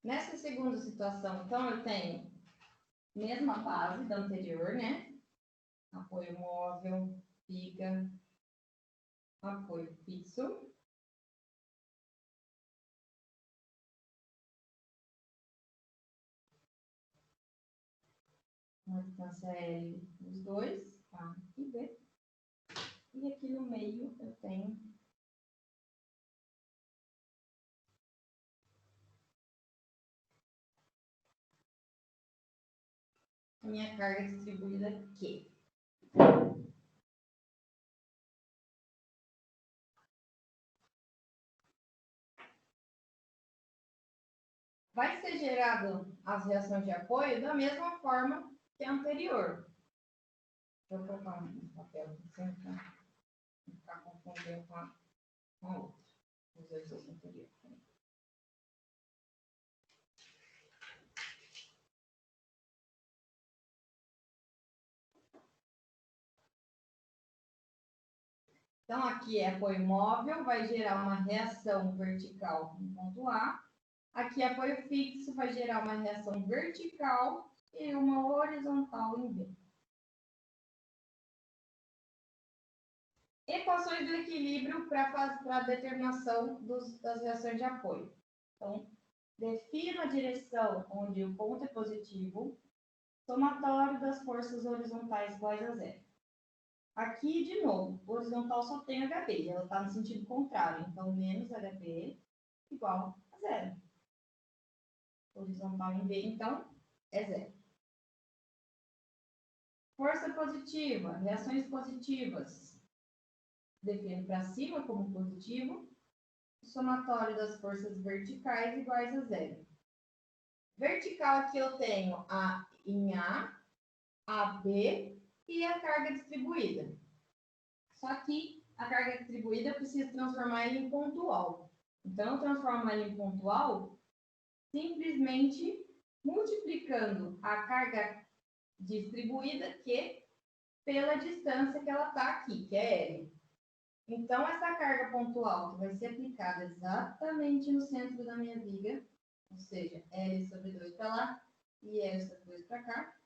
Nessa segunda situação, então, eu tenho mesma base da anterior, né? Apoio móvel, viga, apoio fixo. Uma distância L dos dois, A e B. E aqui no meio eu tenho a minha carga distribuída Q. Vai ser gerado as reações de apoio da mesma forma que a anterior. Deixa eu colocar um papel aqui, sem ficar confundendo com a outra. Os exercícios anteriores. Então, aqui é apoio móvel, vai gerar uma reação vertical em ponto A. Aqui, apoio fixo, vai gerar uma reação vertical e uma horizontal em B. Equações do equilíbrio para a determinação das reações de apoio. Então, defina a direção onde o ponto é positivo, somatório das forças horizontais iguais a zero. Aqui, de novo, o horizontal só tem HB, ela está no sentido contrário, então menos HB igual a zero. Horizontal em B, então, é zero. Força positiva, reações positivas. Defino para cima como positivo. O somatório das forças verticais iguais a zero. Vertical aqui eu tenho A em A, AB e a carga distribuída. Só que a carga distribuída eu preciso transformar ela em pontual. Então, eu transformo ela em pontual simplesmente multiplicando a carga distribuída pela distância que ela está aqui, que é L. Então, essa carga pontual que vai ser aplicada exatamente no centro da minha viga, ou seja, L sobre 2 para lá e L sobre 2 para cá,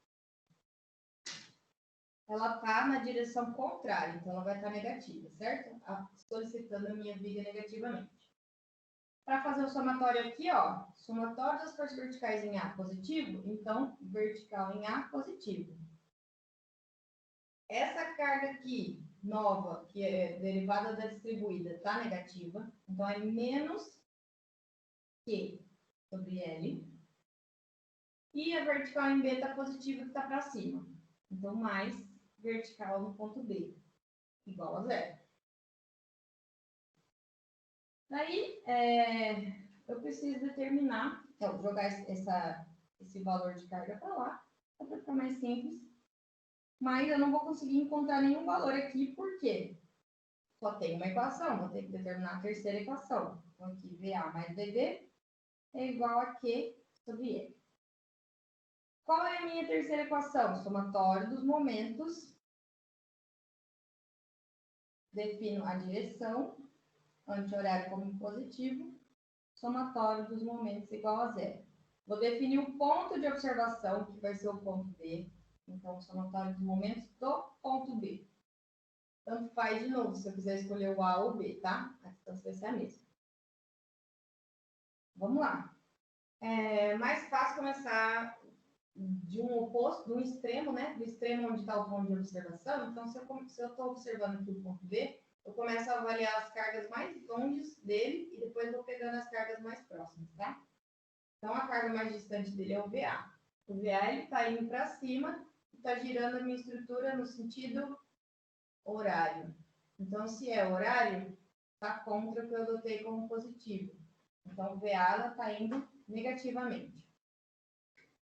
ela está na direção contrária, então ela vai estar negativa, certo? Solicitando a minha viga negativamente. Para fazer o somatório aqui, ó, somatório das forças verticais em A positivo, então vertical em A positivo. Essa carga aqui, nova, que é derivada da distribuída, está negativa, então é menos Q sobre L. E a vertical em B está positiva, que está para cima. Então, mais vertical no ponto B, igual a zero. Daí, eu preciso determinar, então, jogar esse valor de carga para lá, para ficar mais simples. Mas eu não vou conseguir encontrar nenhum valor aqui, por quê? Só tem uma equação, vou ter que determinar a terceira equação. Então, aqui, VA mais VB é igual a Q sobre L. Qual é a minha terceira equação? Somatório dos momentos. Defino a direção, anti-horário como positivo. Somatório dos momentos igual a zero. Vou definir o ponto de observação, que vai ser o ponto B. Então, somatório dos momentos do ponto B. Tanto faz de novo, se eu quiser escolher o A ou o B, tá? A distância vai ser a mesma. Vamos lá. É mais fácil começar de um oposto, de um extremo, né? Do extremo onde está o ponto de observação. Então, se eu estou observando aqui o ponto B, eu começo a avaliar as cargas mais longe dele e depois vou pegando as cargas mais próximas, tá? Então, a carga mais distante dele é o VA. O VA está indo para cima e está girando a minha estrutura no sentido horário. Então, se é horário, está contra o que eu adotei como positivo. Então, o VA está indo negativamente.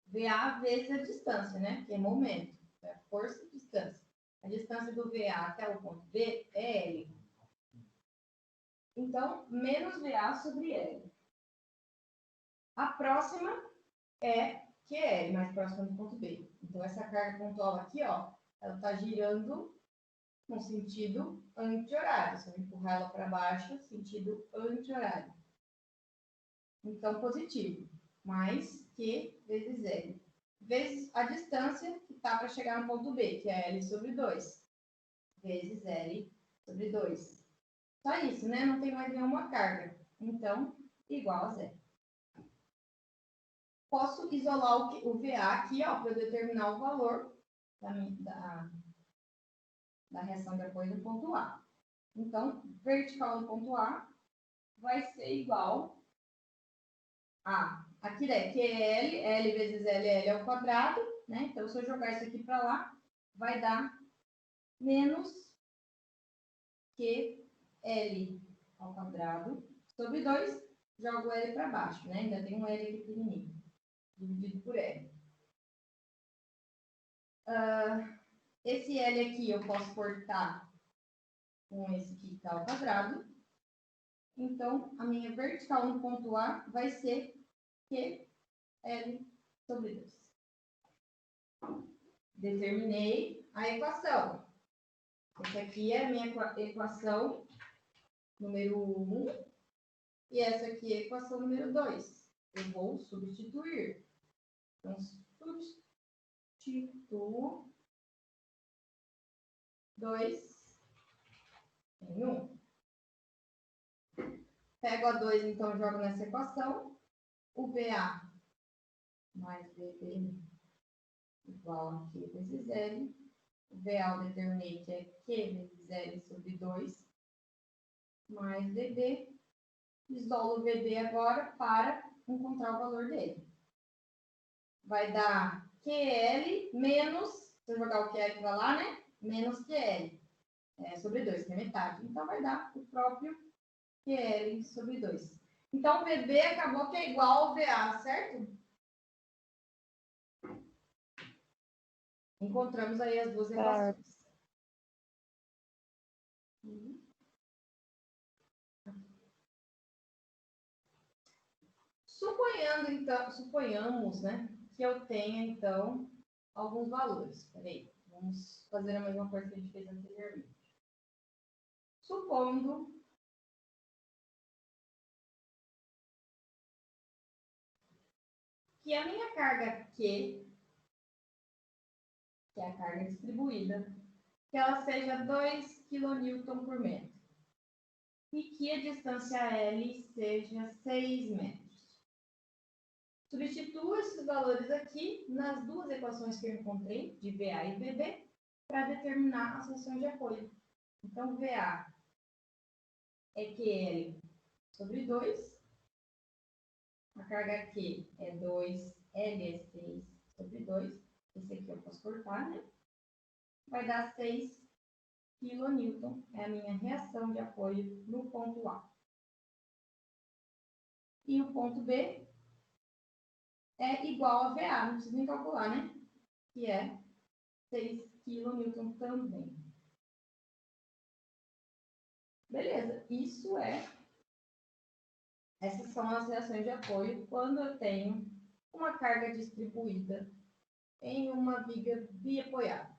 VA vezes a distância, né? Que é momento. É força e distância. A distância do VA até o ponto B é L. Então, menos VA sobre L. A próxima é QL, mais próxima do ponto B. Então, essa carga pontual aqui, ó, ela está girando no sentido anti-horário. Se eu empurrar ela para baixo, sentido anti-horário. Então, positivo. Mais Q vezes L. Vezes a distância que está para chegar no ponto B, que é L sobre 2. Vezes L sobre 2. Só isso, né? Não tem mais nenhuma carga. Então, igual a zero. Posso isolar o VA aqui, ó, para determinar o valor da reação de apoio no ponto A. Então, vertical no ponto A vai ser igual a... Aqui é QL, L vezes LL ao quadrado, né? Então, se eu jogar isso aqui para lá, vai dar menos QL ao quadrado sobre 2, jogo L para baixo, né? Ainda tem um L aqui pequenininho, dividido por L. Esse L aqui eu posso cortar com esse aqui que está ao quadrado. Então, a minha vertical no ponto A vai ser QL sobre 2. Determinei a equação. Essa aqui é a minha equação número 1 e essa aqui é a equação número 2. Eu vou substituir. Então, substituo 2 em 1. Pego a 2, então, jogo nessa equação. O VA mais VB igual a Q vezes L. O VA eu determinei que é Q vezes L sobre 2 mais VB. Isolo o VB agora para encontrar o valor dele. Vai dar QL menos, se eu jogar o QL para lá, né? Menos QL sobre 2, que é metade. Então, vai dar o próprio QL sobre 2. Então, o VB acabou que é igual ao VA, certo? Encontramos aí as duas equações. Suponhamos, né, que eu tenha, então, alguns valores. Peraí, vamos fazer a mesma coisa que a gente fez anteriormente. Supondo que a minha carga Q, que é a carga distribuída, que ela seja 2 kN por metro. E que a distância L seja 6 metros. Substituo esses valores aqui nas duas equações que eu encontrei, de VA e VB, para determinar as reações de apoio. Então, VA é QL sobre 2. A carga Q é 2, L é 6 sobre 2. Esse aqui eu posso cortar, né? Vai dar 6 kN, é a minha reação de apoio no ponto A. E o ponto B é igual a VA, não precisa nem calcular, né? Que é 6 kN também. Beleza, essas são as reações de apoio quando eu tenho uma carga distribuída em uma viga biapoiada.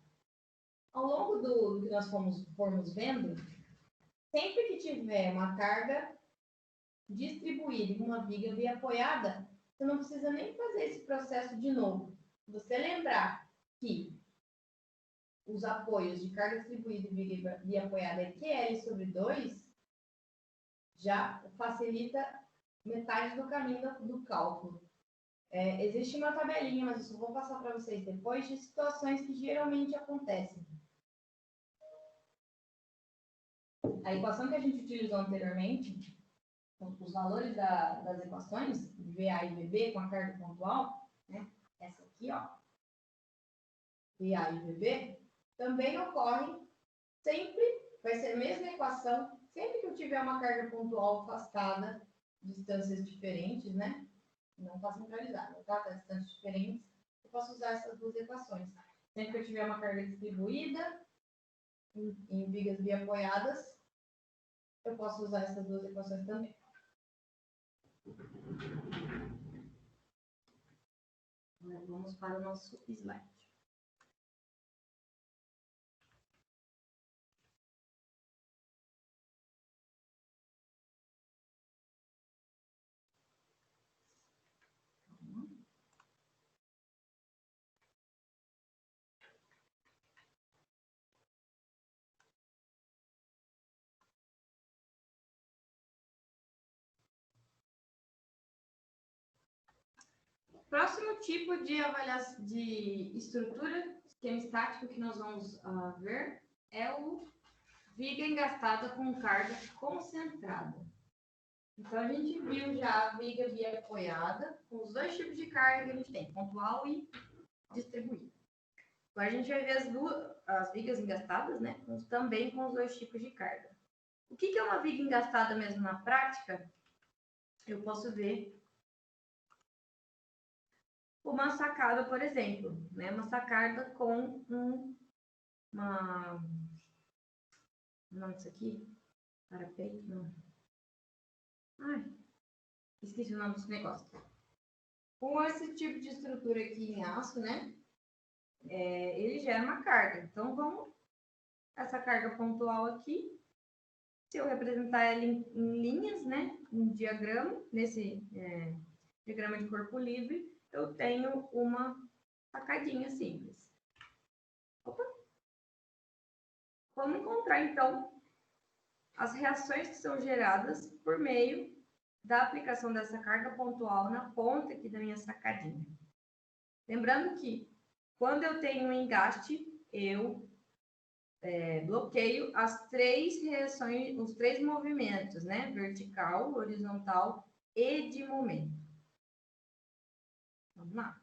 Ao longo do que nós formos vendo, sempre que tiver uma carga distribuída em uma viga biapoiada, você não precisa nem fazer esse processo de novo. Se você lembrar que os apoios de carga distribuída e viga biapoiada é QL sobre 2, já facilita metade do caminho do cálculo. Existe uma tabelinha, mas eu só vou passar para vocês depois, de situações que geralmente acontecem. A equação que a gente utilizou anteriormente, os valores das equações, VA e VB com a carga pontual, né? Essa aqui, ó, VA e VB, também ocorre sempre, vai ser a mesma equação, sempre que eu tiver uma carga pontual afastada, distâncias diferentes, né? Não está centralizada, tá? Está distâncias diferentes, eu posso usar essas duas equações. Sempre que eu tiver uma carga distribuída em vigas biapoiadas, eu posso usar essas duas equações também. Agora vamos para o nosso slide. Próximo tipo de avaliação de estrutura, esquema estático que nós vamos ver é o viga engastada com carga concentrada. Então, a gente viu já a viga biapoiada com os dois tipos de carga que a gente tem, pontual e distribuída. Agora, a gente vai ver as vigas engastadas, né? Também com os dois tipos de carga. O que é uma viga engastada mesmo na prática? Eu posso ver uma sacada, por exemplo, né? Uma sacada com não, isso aqui? Parapeito? Não. Ai, esqueci o nome desse negócio. Com esse tipo de estrutura aqui em aço, né? Ele gera uma carga. Então, essa carga pontual aqui, se eu representar ela em linhas, né? Em diagrama, nesse diagrama de corpo livre, eu tenho uma sacadinha simples. Opa! Vamos encontrar, então, as reações que são geradas por meio da aplicação dessa carga pontual na ponta aqui da minha sacadinha. Lembrando que, quando eu tenho um engaste, eu bloqueio as três reações, os três movimentos, né? Vertical, horizontal e de momento. Vamos lá.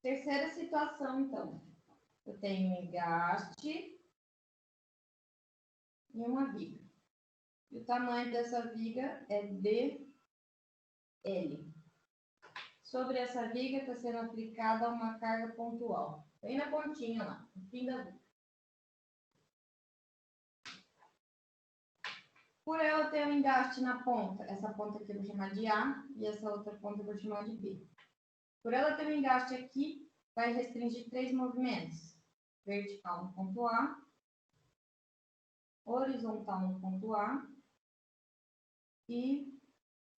Terceira situação, então. Eu tenho um engaste e uma viga. E o tamanho dessa viga é DL. Sobre essa viga está sendo aplicada uma carga pontual. Bem na pontinha lá, no fim da viga. Por ela ter um engaste na ponta, essa ponta aqui eu vou chamar de A e essa outra ponta eu vou chamar de B. Por ela ter um engaste aqui, vai restringir 3 movimentos. Vertical no ponto A, horizontal no ponto A e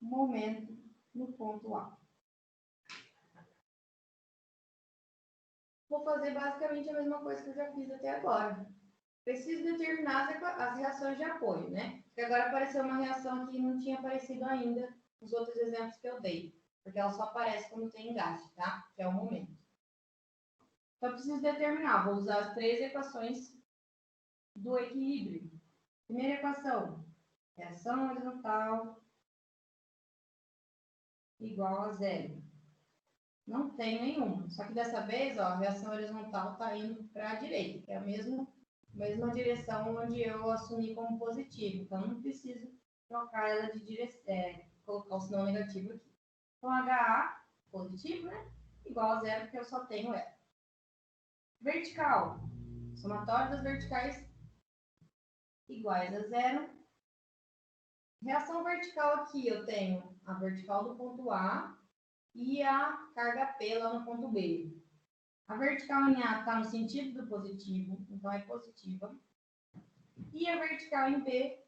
momento no ponto A. Vou fazer basicamente a mesma coisa que eu já fiz até agora. Preciso determinar as reações de apoio, né? Porque agora apareceu uma reação que não tinha aparecido ainda nos outros exemplos que eu dei. Porque ela só aparece quando tem engaste, tá? Que é o momento. Então, eu preciso determinar. Vou usar as 3 equações do equilíbrio. Primeira equação. Reação horizontal igual a zero. Não tem nenhuma. Só que dessa vez, ó, a reação horizontal está indo para a direita, que é a mesma direção onde eu assumi como positivo. Então, não preciso trocar ela de direção, colocar o sinal negativo aqui. Então, HA, positivo, né? Igual a zero, porque eu só tenho ela. Vertical. Somatório das verticais iguais a zero. Reação vertical aqui, eu tenho a vertical do ponto A e a carga P lá no ponto B. A vertical em A está no sentido do positivo, então é positiva. E a vertical em B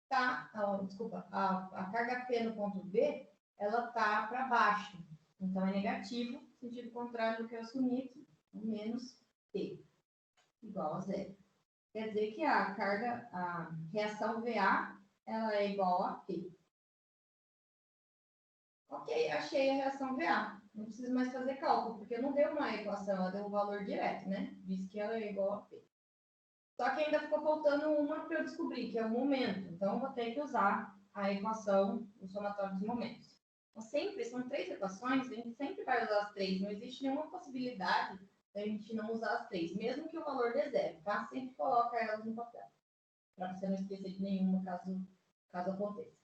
está, a carga P no ponto B, ela está para baixo. Então é negativo, sentido contrário do que eu assumi aqui. Menos P, igual a zero. Quer dizer que a reação VA, ela é igual a P. Ok, achei a reação VA. Não preciso mais fazer cálculo, porque não deu uma equação, ela deu um valor direto, né? Diz que ela é igual a P. Só que ainda ficou faltando uma para eu descobrir, que é o momento. Então, eu vou ter que usar a equação do somatório dos momentos. Então, sempre, são 3 equações, a gente sempre vai usar as 3. Não existe nenhuma possibilidade de a gente não usar as 3, mesmo que o valor dê zero, tá? Sempre coloca elas no papel, para você não esquecer de nenhuma caso aconteça.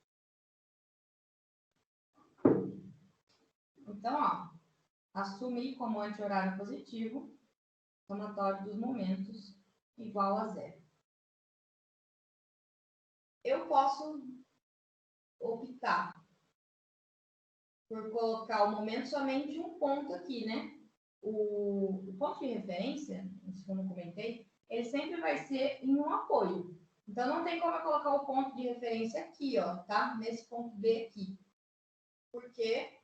Então, ó, assumir como anti-horário positivo, somatório dos momentos igual a zero. Eu posso optar por colocar o momento somente um ponto aqui, né? O ponto de referência, isso que eu não comentei, ele sempre vai ser em um apoio. Então, não tem como eu colocar o ponto de referência aqui, ó, tá? Nesse ponto B aqui. Porque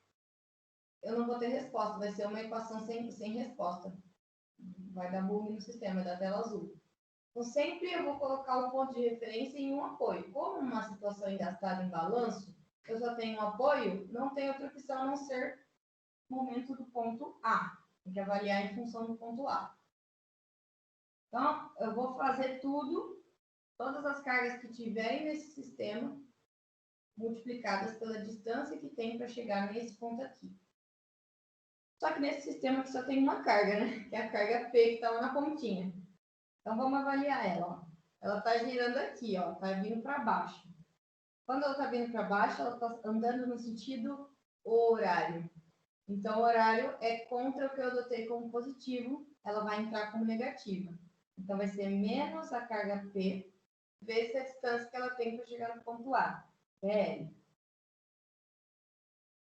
eu não vou ter resposta, vai ser uma equação sem resposta. Vai dar bug no sistema, vai dar tela azul. Então, sempre eu vou colocar o ponto de referência em um apoio. Como uma situação engastada em balanço, eu só tenho um apoio, não tem outra opção a não ser o momento do ponto A. Tem que avaliar em função do ponto A. Então, eu vou fazer todas as cargas que tiverem nesse sistema, multiplicadas pela distância que tem para chegar nesse ponto aqui. Só que nesse sistema aqui só tem uma carga, né? Que é a carga P que está lá na pontinha. Então, vamos avaliar ela. Ó. Ela está girando aqui, ó, está vindo para baixo. Quando ela está vindo para baixo, ela está andando no sentido horário. Então, o horário é contra o que eu adotei como positivo, ela vai entrar como negativa. Então, vai ser menos a carga P, vezes a distância que ela tem para chegar no ponto A, que é L.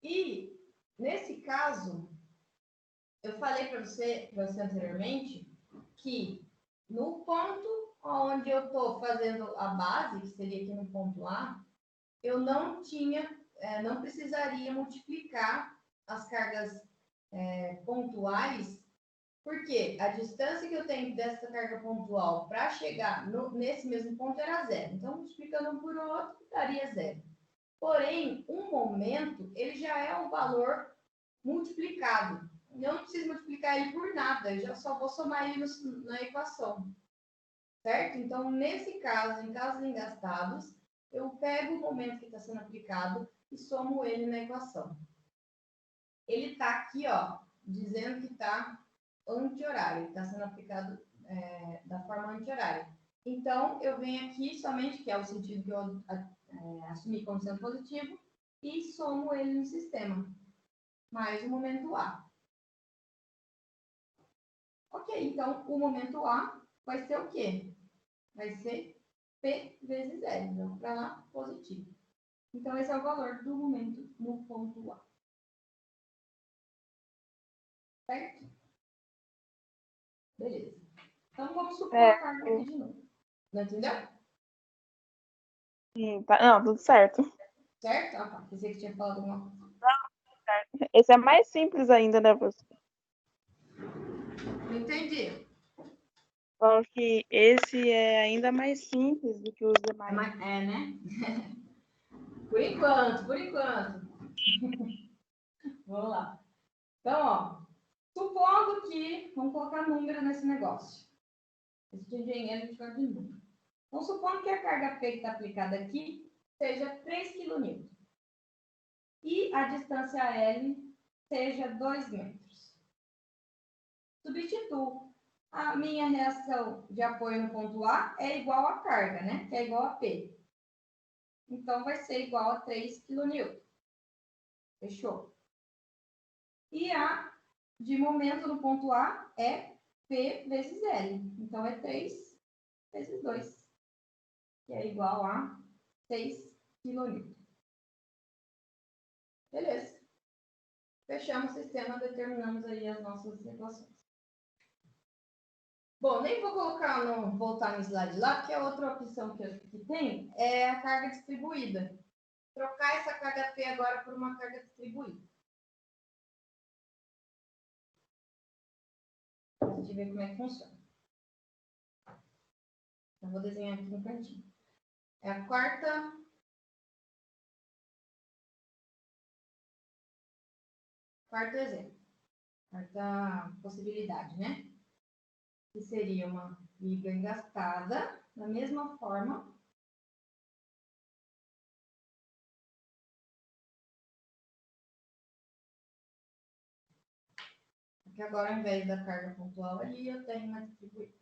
E, nesse caso, eu falei para você anteriormente que no ponto onde eu estou fazendo a base, que seria aqui no ponto A, eu não precisaria multiplicar as cargas pontuais, porque a distância que eu tenho dessa carga pontual para chegar nesse mesmo ponto era zero. Então, multiplicando um por outro, daria zero. Porém, um momento, ele já é um valor multiplicado. Eu não preciso multiplicar ele por nada, eu já só vou somar ele na equação. Certo? Então, nesse caso, em casos engastados, eu pego o momento que está sendo aplicado e somo ele na equação. Ele está aqui, ó, dizendo que está anti-horário, está sendo aplicado da forma anti-horária. Então, eu venho aqui somente, que é o sentido que eu assumi como sendo positivo, e somo ele no sistema, mais o momento A. Ok, então o momento A vai ser o quê? Vai ser P vezes L, então para lá, positivo. Então, esse é o valor do momento no ponto A. Certo? Beleza. Então, vamos supor a carga aqui de novo. Não entendeu? Sim, tá. Não, tudo certo. Certo? Ah, tá. Pensei que tinha falado alguma coisa. Esse é mais simples ainda, né, professor? Não entendi. Falo que esse é ainda mais simples do que os demais. É, né? Por enquanto, por enquanto. Vamos lá. Então, ó, supondo que, vamos colocar número nesse negócio. Esse de engenheiro a gente vai de número. Então, supondo que a carga P que está aplicada aqui seja 3 kN. E a distância L seja 2 metros. Substituo. A minha reação de apoio no ponto A é igual à carga, né? Que é igual a P. Então, vai ser igual a 3 kN. Fechou? E a de momento no ponto A é P vezes L. Então, é 3 vezes 2, que é igual a 6 kN. Beleza. Fechamos o sistema, determinamos aí as nossas equações. Bom, nem vou voltar no slide lá, porque a outra opção que tem é a carga distribuída. Trocar essa carga P agora por uma carga distribuída. Para a gente ver como é que funciona. Eu vou desenhar aqui no cantinho. É a quarto exemplo. Quarta possibilidade, né? Que seria uma liga engastada, da mesma forma. Porque agora, ao invés da carga pontual ali, eu tenho uma distribuída.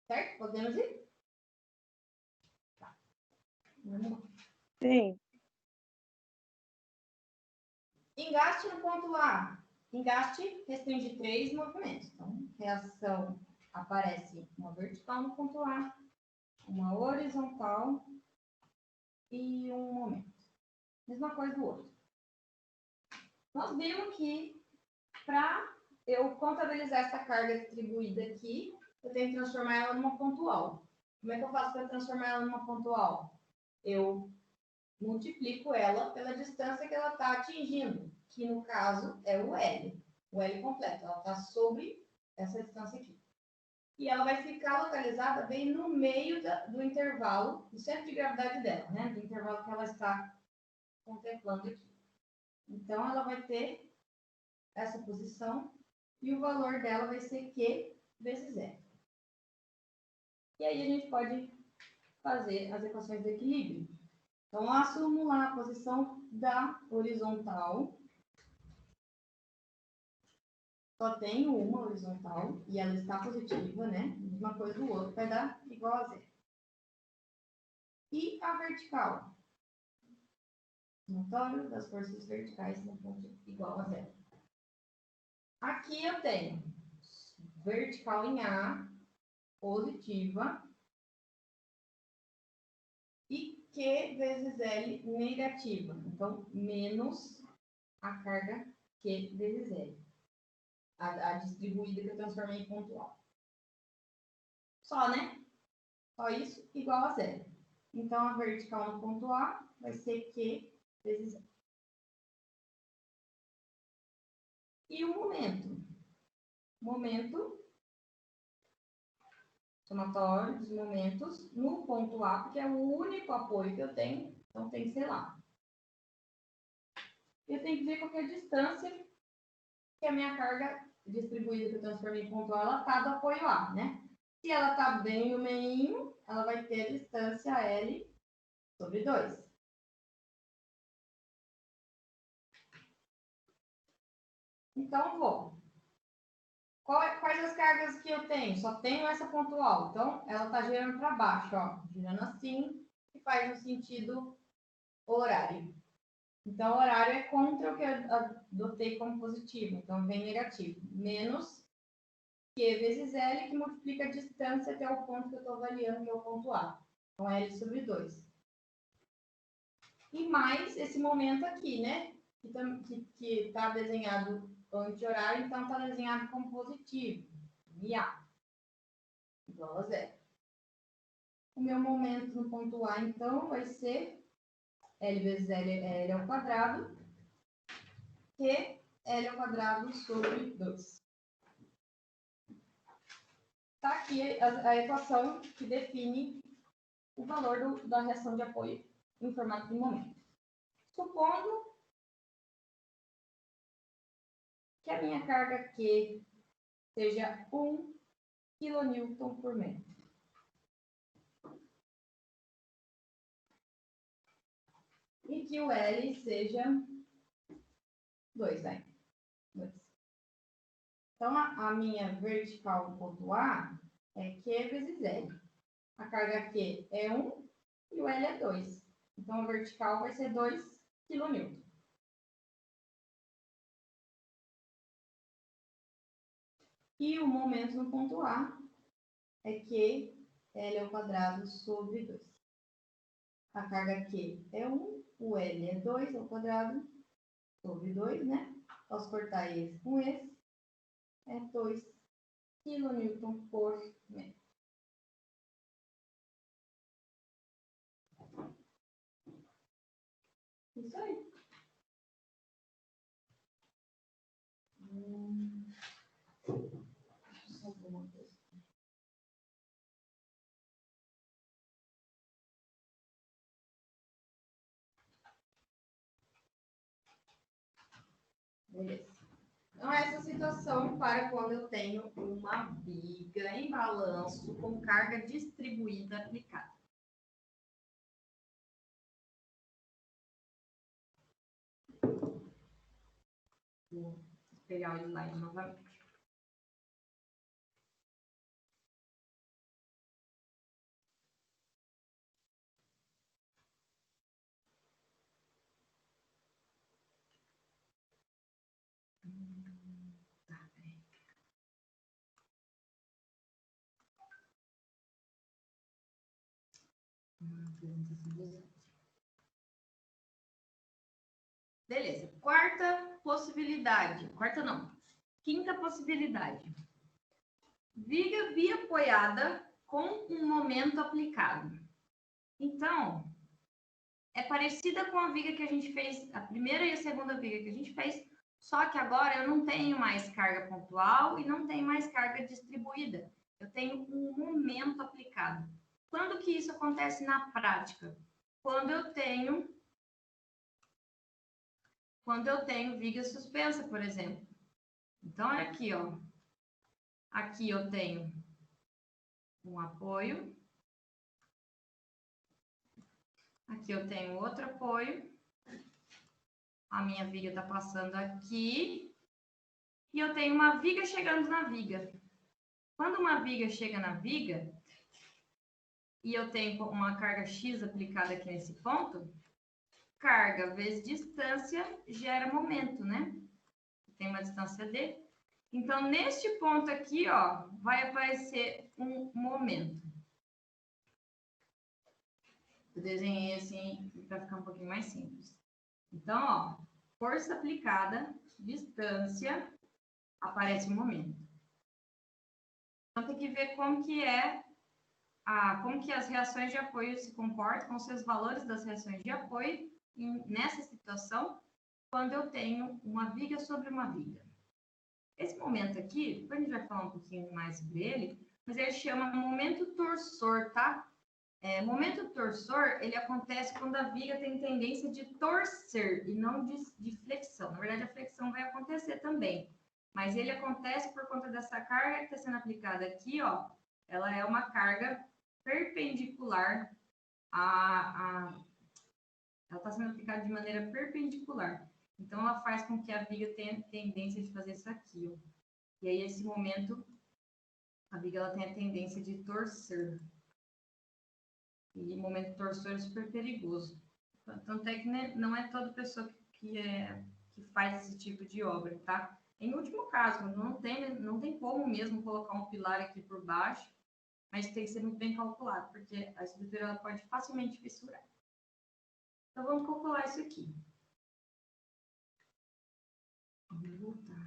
Certo? Podemos ir? Tá. Vamos lá. Sim. Engaste no ponto A. Engaste restringe 3 movimentos. Então, reação aparece uma vertical no ponto A, uma horizontal e um momento. Mesma coisa do outro. Nós vimos que para eu contabilizar essa carga distribuída aqui, eu tenho que transformar ela numa pontual. Como é que eu faço para transformar ela numa pontual? Eu multiplico ela pela distância que ela está atingindo, que no caso é o L completo. Ela está sobre essa distância aqui. E ela vai ficar localizada bem no meio do intervalo, do centro de gravidade dela, né? Do intervalo que ela está contemplando aqui. Então, ela vai ter essa posição e o valor dela vai ser Q vezes R. E aí a gente pode fazer as equações do equilíbrio. Então, eu assumo lá a posição da horizontal. Só tenho uma horizontal e ela está positiva, né? Uma coisa do outro vai dar igual a zero. E a vertical? Notório das forças verticais no ponto igual a zero. Aqui eu tenho vertical em A, positiva, e Q vezes L negativa. Então, menos a carga Q vezes L. A distribuída que eu transformei em pontual. Só, né? Só isso igual a zero. Então, a vertical no ponto A vai ser Q vezes L. E o momento? Momento somatório dos momentos no ponto A, porque é o único apoio que eu tenho, então tem que ser lá. Eu tenho que ver qual que é a distância que a minha carga distribuída que eu transformei em ponto A, ela está do apoio A, né? Se ela está bem no meio, ela vai ter a distância L sobre 2. Então, vou. Quais as cargas que eu tenho? Só tenho essa pontual. Então, ela está girando para baixo, ó. Girando assim, e faz no sentido horário. Então, o horário é contra o que eu adotei como positivo. Então, vem negativo. Menos Q vezes L, que multiplica a distância até o ponto que eu estou avaliando, que é o ponto A. Então, L sobre 2. E mais esse momento aqui, né? Que está desenhado anti-horário, então está desenhado como positivo. IA. Igual a 0. O meu momento no ponto A, então, vai ser L vezes L ao quadrado, que L ao quadrado sobre 2. Está aqui a equação que define o valor da reação de apoio em formato de momento. Supondo que a minha carga Q seja 1 kN por metro. E que o L seja 2, né? 2. Então, a minha vertical do ponto A é Q vezes L. A carga Q é 1 e o L é 2. Então, a vertical vai ser 2 kN. E o momento no ponto A é Q L ao quadrado sobre 2. A carga Q é 1, o L é 2 ao quadrado sobre 2, né? Posso cortar esse com esse. É 2 kN por metro. Isso aí. Deixa eu só ver uma coisa. Beleza. Então, essa situação para quando eu tenho uma viga em balanço com carga distribuída aplicada. Vou pegar o slide novamente. Beleza. Quarta possibilidade. Quarta não. Quinta possibilidade. Viga biapoiada com um momento aplicado. Então, é parecida com a viga que a gente fez, a primeira e a segunda viga que a gente fez, só que agora eu não tenho mais carga pontual e não tenho mais carga distribuída. Eu tenho um momento aplicado. Quando que isso acontece na prática? Quando eu tenho viga suspensa, por exemplo. Então, olha aqui, ó. Aqui eu tenho um apoio. Aqui eu tenho outro apoio. A minha viga está passando aqui. E eu tenho uma viga chegando na viga. Quando uma viga chega na viga, e eu tenho uma carga X aplicada aqui nesse ponto, carga vezes distância gera momento, né? Tem uma distância D. Então, neste ponto aqui, ó, vai aparecer um momento. Eu desenhei assim para ficar um pouquinho mais simples. Então, ó, força aplicada, distância, aparece um momento. Então, tem que ver como que as reações de apoio se comportam, com os seus valores das reações de apoio, nessa situação quando eu tenho uma viga sobre uma viga. Esse momento aqui, depois a gente vai falar um pouquinho mais sobre ele, mas ele chama momento torsor, tá? Momento torsor, ele acontece quando a viga tem tendência de torcer e não de flexão. Na verdade, a flexão vai acontecer também, mas ele acontece por conta dessa carga que está sendo aplicada aqui, ó. Ela é uma carga perpendicular ela está sendo aplicada de maneira perpendicular. Então, ela faz com que a viga tenha tendência de fazer isso aqui, ó. E aí, nesse momento, a viga ela tem a tendência de torcer. E o momento torsor é super perigoso. Tanto é que não é toda pessoa que faz esse tipo de obra, tá? Em último caso, não tem como mesmo colocar um pilar aqui por baixo, mas tem que ser muito bem calculado, porque a estrutura ela pode facilmente fissurar. Então, vamos calcular isso aqui. Vamos voltar.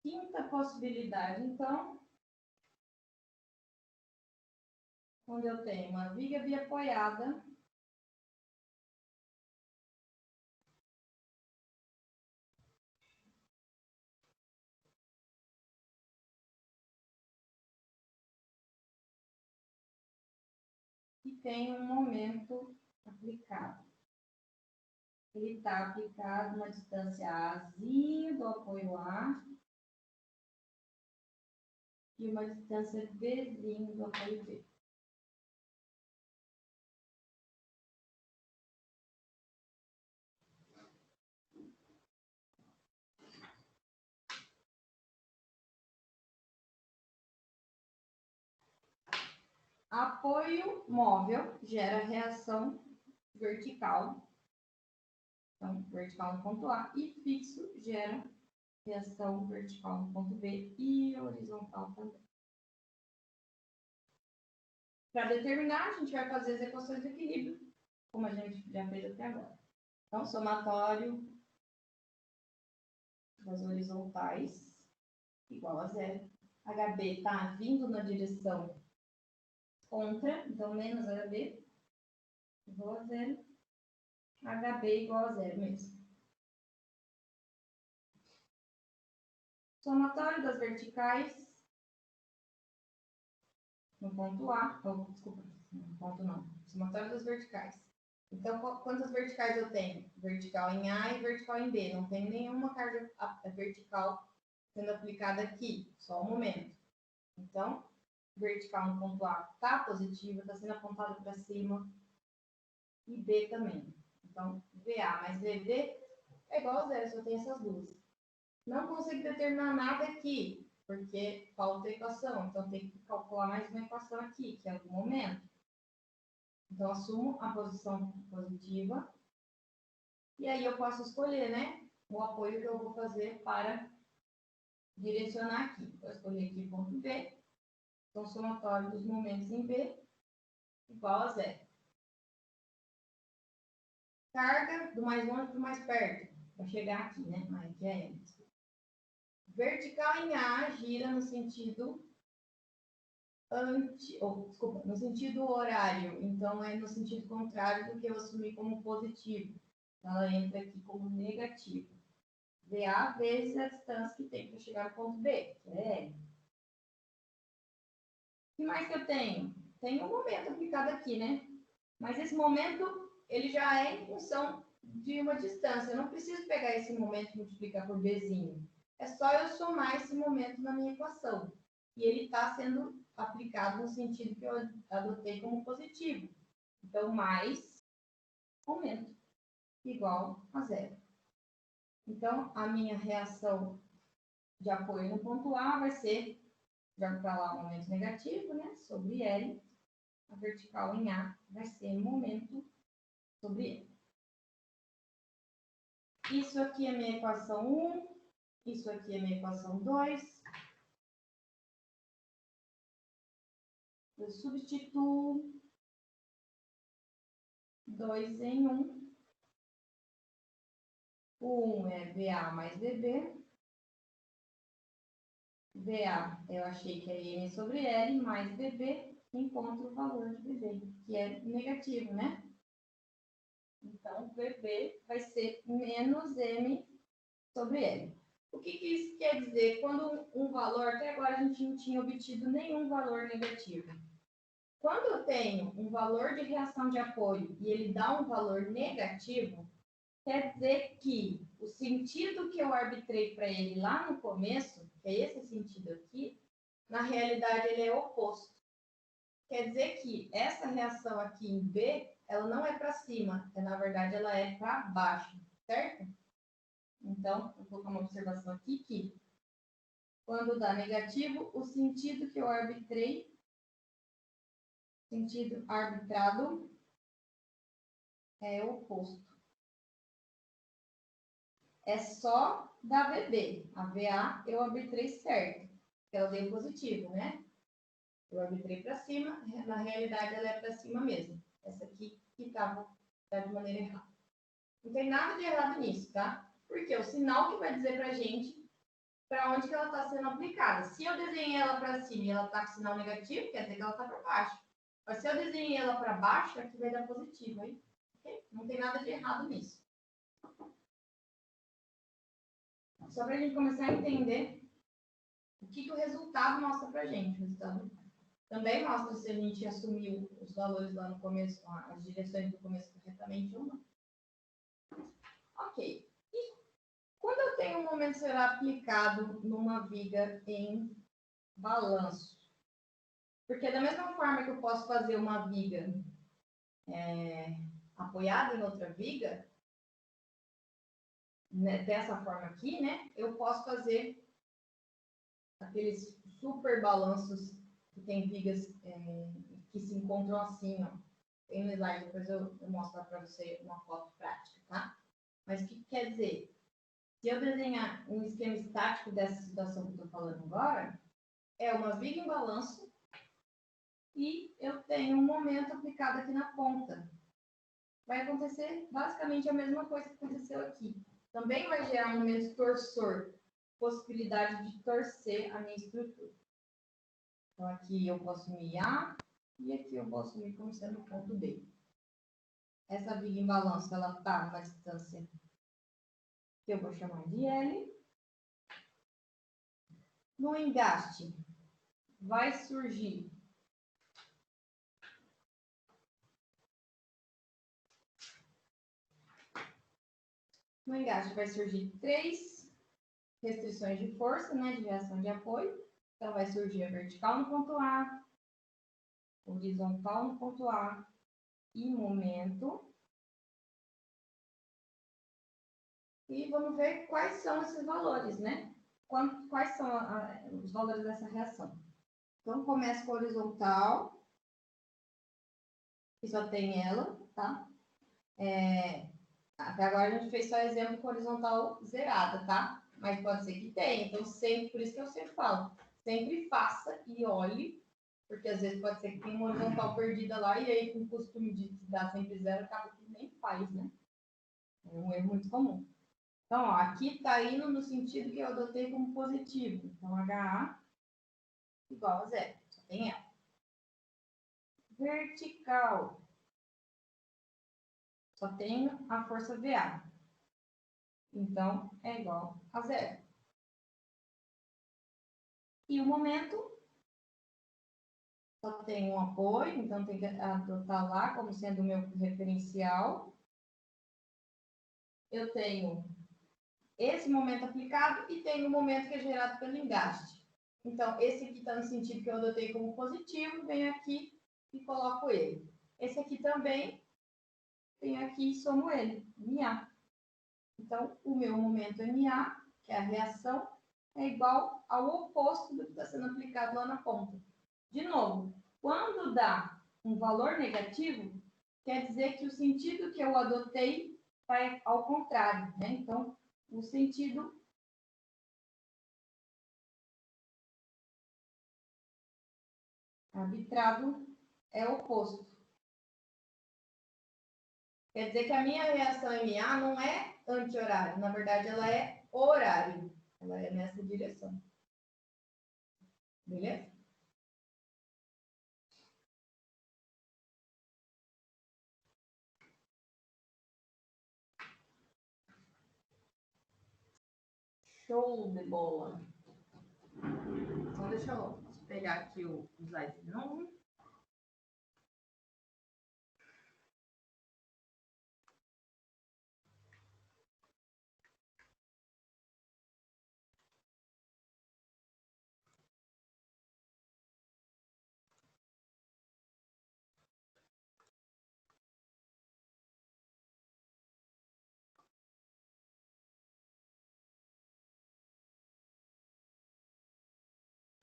Quinta possibilidade, então, quando eu tenho uma viga biapoiada e tem um momento aplicado. Ele está aplicado uma distância Azinha do apoio A e uma distância Bzinho do apoio B. Apoio móvel gera reação vertical. Então, vertical no ponto A, e fixo gera reação vertical no ponto B e horizontal também. Para determinar, a gente vai fazer as equações de equilíbrio, como a gente já fez até agora. Então, somatório das horizontais igual a zero. HB está vindo na direção contra, então menos HB igual a zero. HB igual a zero mesmo. Somatório das verticais no ponto A, desculpa, no ponto não, somatório das verticais. Então, quantas verticais eu tenho? Vertical em A e vertical em B. Não tem nenhuma carga vertical sendo aplicada aqui, só um momento. Então, vertical no ponto A está positiva, está sendo apontada para cima. E B também. Então, VA mais VB é igual a zero, só tem essas duas. Não consigo determinar nada aqui, porque falta equação. Então, tem que calcular mais uma equação aqui, que é o momento. Então, assumo a posição positiva. E aí eu posso escolher, né? O apoio que eu vou fazer para direcionar aqui. Vou escolher aqui ponto B. Então, somatório dos momentos em B igual a zero. Carga do mais longe para o mais perto. Para chegar aqui, né? Aqui é M. Vertical em A gira no sentido no sentido horário. Então, é no sentido contrário do que eu assumi como positivo. Então, ela entra aqui como negativo. VA vezes a distância que tem para chegar no ponto B, que é L. O que mais que eu tenho? Tem um momento aplicado aqui, né? Mas esse momento, ele já é em função de uma distância. Eu não preciso pegar esse momento e multiplicar por Bzinho. É só eu somar esse momento na minha equação. E ele está sendo aplicado no sentido que eu adotei como positivo. Então, mais momento igual a zero. Então, a minha reação de apoio no ponto A vai ser, jogo para lá o momento negativo, né? Sobre L. A vertical em A vai ser momento sobre L. Isso aqui é minha equação 1. Isso aqui é minha equação 2. Eu substituo 2 em 1. O 1 é VA mais VB. VA, eu achei que é M sobre L, mais VB, encontro o valor de VB, que é negativo, né? Então, VB vai ser menos M sobre L. O que isso quer dizer? Quando um valor, até agora a gente não tinha obtido nenhum valor negativo. Quando eu tenho um valor de reação de apoio e ele dá um valor negativo, quer dizer que o sentido que eu arbitrei para ele lá no começo, que é esse sentido aqui, na realidade ele é oposto. Quer dizer que essa reação aqui em B, ela não é para cima, na verdade ela é para baixo, certo? Então, vou colocar uma observação aqui que quando dá negativo, o sentido que eu arbitrei, sentido arbitrado, é oposto. É só da VB. A VA eu arbitrei certo, porque ela deu positivo, né? Eu arbitrei para cima, na realidade ela é para cima mesmo. Essa aqui que estava de maneira errada. Não tem nada de errado nisso, tá? Porque o sinal que vai dizer para a gente para onde que ela está sendo aplicada. Se eu desenhei ela para cima e ela está com sinal negativo, quer dizer que ela está para baixo. Mas se eu desenhei ela para baixo, aqui vai dar positivo, hein? Okay? Não tem nada de errado nisso. Só para a gente começar a entender o que o resultado mostra para a gente. O resultado também mostra se a gente assumiu os valores lá no começo, as direções do começo corretamente ou não. Ok. E quando eu tenho um momento será aplicado numa viga em balanço? Porque da mesma forma que eu posso fazer uma viga apoiada em outra viga, né, dessa forma aqui, né, eu posso fazer aqueles super balanços que tem vigas que se encontram assim, ó. Tem no slide, depois eu mostro para você uma foto prática, tá? Mas o que quer dizer? Se eu desenhar um esquema estático dessa situação que eu estou falando agora, é uma viga em balanço e eu tenho um momento aplicado aqui na ponta. Vai acontecer basicamente a mesma coisa que aconteceu aqui. Também vai gerar um momento torsor, possibilidade de torcer a minha estrutura. Então, aqui eu posso me A e aqui eu posso me como sendo o ponto B. Essa viga em balanço, ela está numa distância que eu vou chamar de L. No engaste, vai surgir três restrições de força, né, de reação de apoio. Então, vai surgir a vertical no ponto A, horizontal no ponto A e momento. E vamos ver quais são esses valores, né? Quais são os valores dessa reação. Então, começa com a horizontal, que só tem ela, tá? Até agora a gente fez só exemplo com horizontal zerada, tá? Mas pode ser que tenha. Então, sempre, por isso que eu sempre falo, sempre faça e olhe, porque às vezes pode ser que tenha uma horizontal perdida lá e aí com o costume de dar sempre zero, acaba que nem faz, né? É um erro muito comum. Então, ó, aqui está indo no sentido que eu adotei como positivo. Então, HA igual a zero. Só tem ela. Vertical. Só tenho a força VA. Então, é igual a zero. E o momento, só tem um apoio, então tem que adotar lá como sendo o meu referencial. Eu tenho esse momento aplicado e tenho o momento que é gerado pelo engaste. Então, esse aqui está no sentido que eu adotei como positivo, venho aqui e coloco ele. Esse aqui também, venho aqui e somo ele, MA. Então, o meu momento MA, que é a reação, é igual ao oposto do que está sendo aplicado lá na ponta. De novo, quando dá um valor negativo, quer dizer que o sentido que eu adotei vai ao contrário, né? Então, o sentido Arbitrado é oposto. Quer dizer que a minha reação MA não é anti-horário, na verdade ela é horário. Ela é nessa direção. Beleza? Show de bola. Então, deixa eu pegar aqui o slide de novo.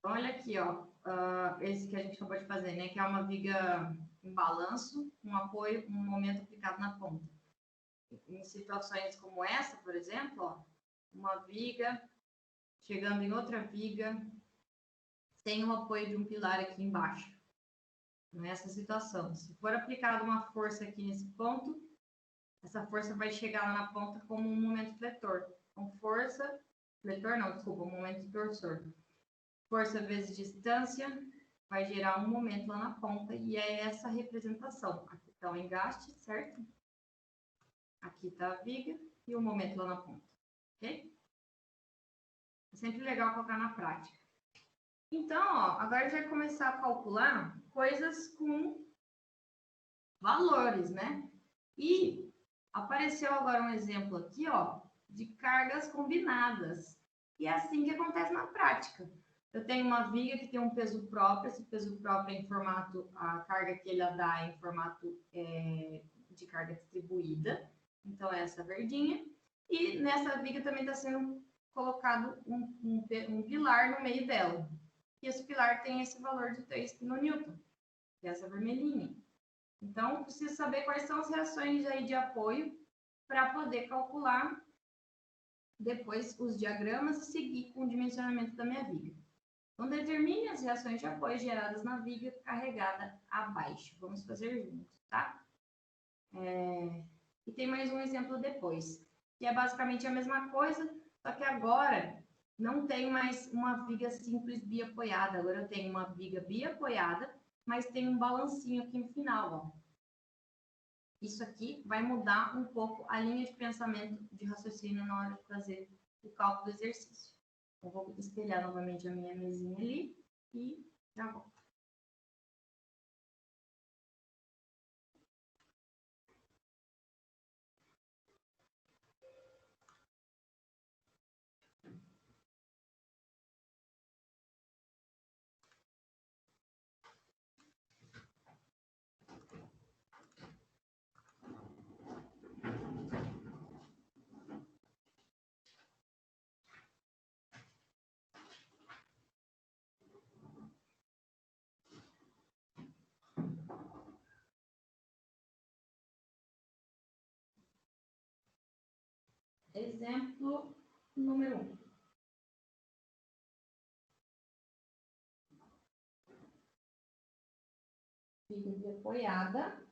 Olha aqui, ó, esse que a gente acabou de fazer, né? Que é uma viga em balanço, um apoio, um momento aplicado na ponta. Em situações como essa, por exemplo, ó, uma viga chegando em outra viga, sem o apoio de um pilar aqui embaixo. Nessa situação, se for aplicada uma força aqui nesse ponto, essa força vai chegar lá na ponta como um momento fletor. Então, força, fletor não, desculpa, um momento torsor. Força vezes distância vai gerar um momento lá na ponta e é essa representação. Aqui está o engaste, certo? Aqui está a viga e o momento lá na ponta, ok? É sempre legal colocar na prática. Então, ó, agora a gente vai começar a calcular coisas com valores, né? E apareceu agora um exemplo aqui, ó, de cargas combinadas. E é assim que acontece na prática. Eu tenho uma viga que tem um peso próprio, esse peso próprio é em formato, a carga que ele dá é em formato de carga distribuída, então é essa verdinha. E nessa viga também está sendo colocado um pilar no meio dela. E esse pilar tem esse valor de 3 kN, que é essa vermelhinha. Então, preciso saber quais são as reações aí de apoio para poder calcular depois os diagramas e seguir com o dimensionamento da minha viga. Então, determine as reações de apoio geradas na viga carregada abaixo. Vamos fazer juntos, tá? E tem mais um exemplo depois, que é basicamente a mesma coisa, só que agora não tem mais uma viga simples biapoiada. Agora eu tenho uma viga biapoiada, mas tem um balancinho aqui no final, ó. Isso aqui vai mudar um pouco a linha de pensamento, de raciocínio na hora de fazer o cálculo do exercício. Eu vou espelhar novamente a minha mesinha ali e já volto. Exemplo número 1. Viga apoiada.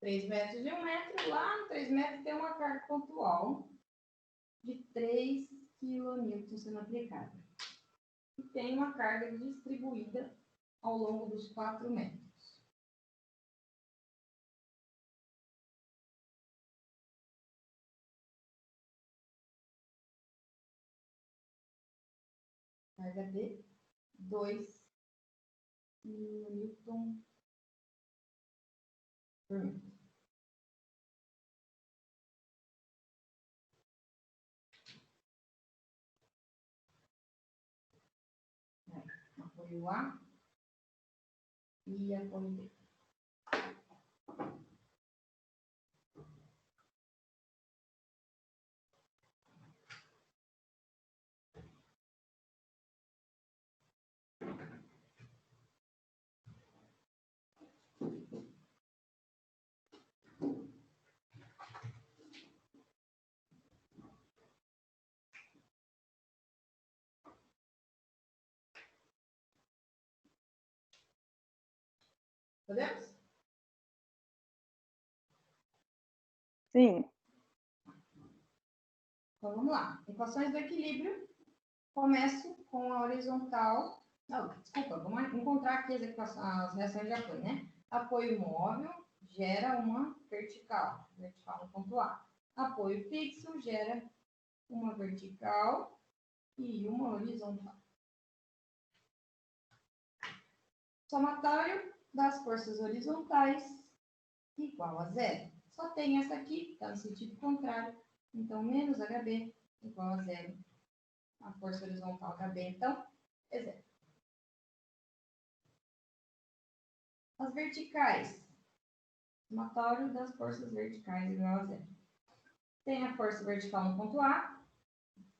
Três metros e 1 metro. Lá no 3 metros tem uma carga pontual de 3 kN sendo aplicada. E tem uma carga distribuída ao longo dos 4 metros. Carga de 2 kN por metro. Apoio A e apoio B. Podemos? Sim. Então, vamos lá. Equações do equilíbrio. Começo com a horizontal. Não, desculpa, vamos encontrar aqui as reações de apoio, né? Apoio móvel gera uma vertical. Vertical no ponto A. Apoio fixo gera uma vertical e uma horizontal. Somatório das forças horizontais igual a zero. Só tem essa aqui, está no sentido contrário. Então, menos HB igual a zero. A força horizontal HB, então, é zero. As verticais. Somatório das forças verticais igual a zero. Tem a força vertical no ponto A,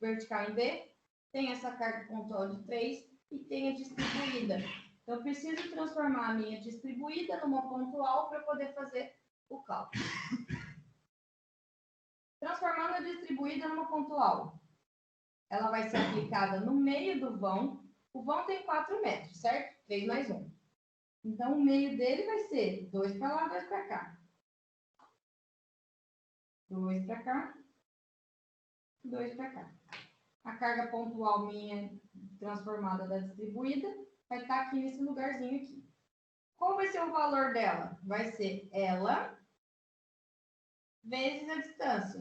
vertical em B, tem essa carga pontual de 3 e tem a distribuída. Então, eu preciso transformar a minha distribuída numa pontual para poder fazer o cálculo. Transformando a distribuída numa pontual, ela vai ser aplicada no meio do vão. O vão tem 4 metros, certo? 3 mais 1. Então, o meio dele vai ser 2 para lá, 2 para cá. 2 para cá, 2 para cá. A carga pontual minha transformada da distribuída vai estar aqui nesse lugarzinho aqui. Qual vai ser o valor dela? Vai ser ela vezes a distância,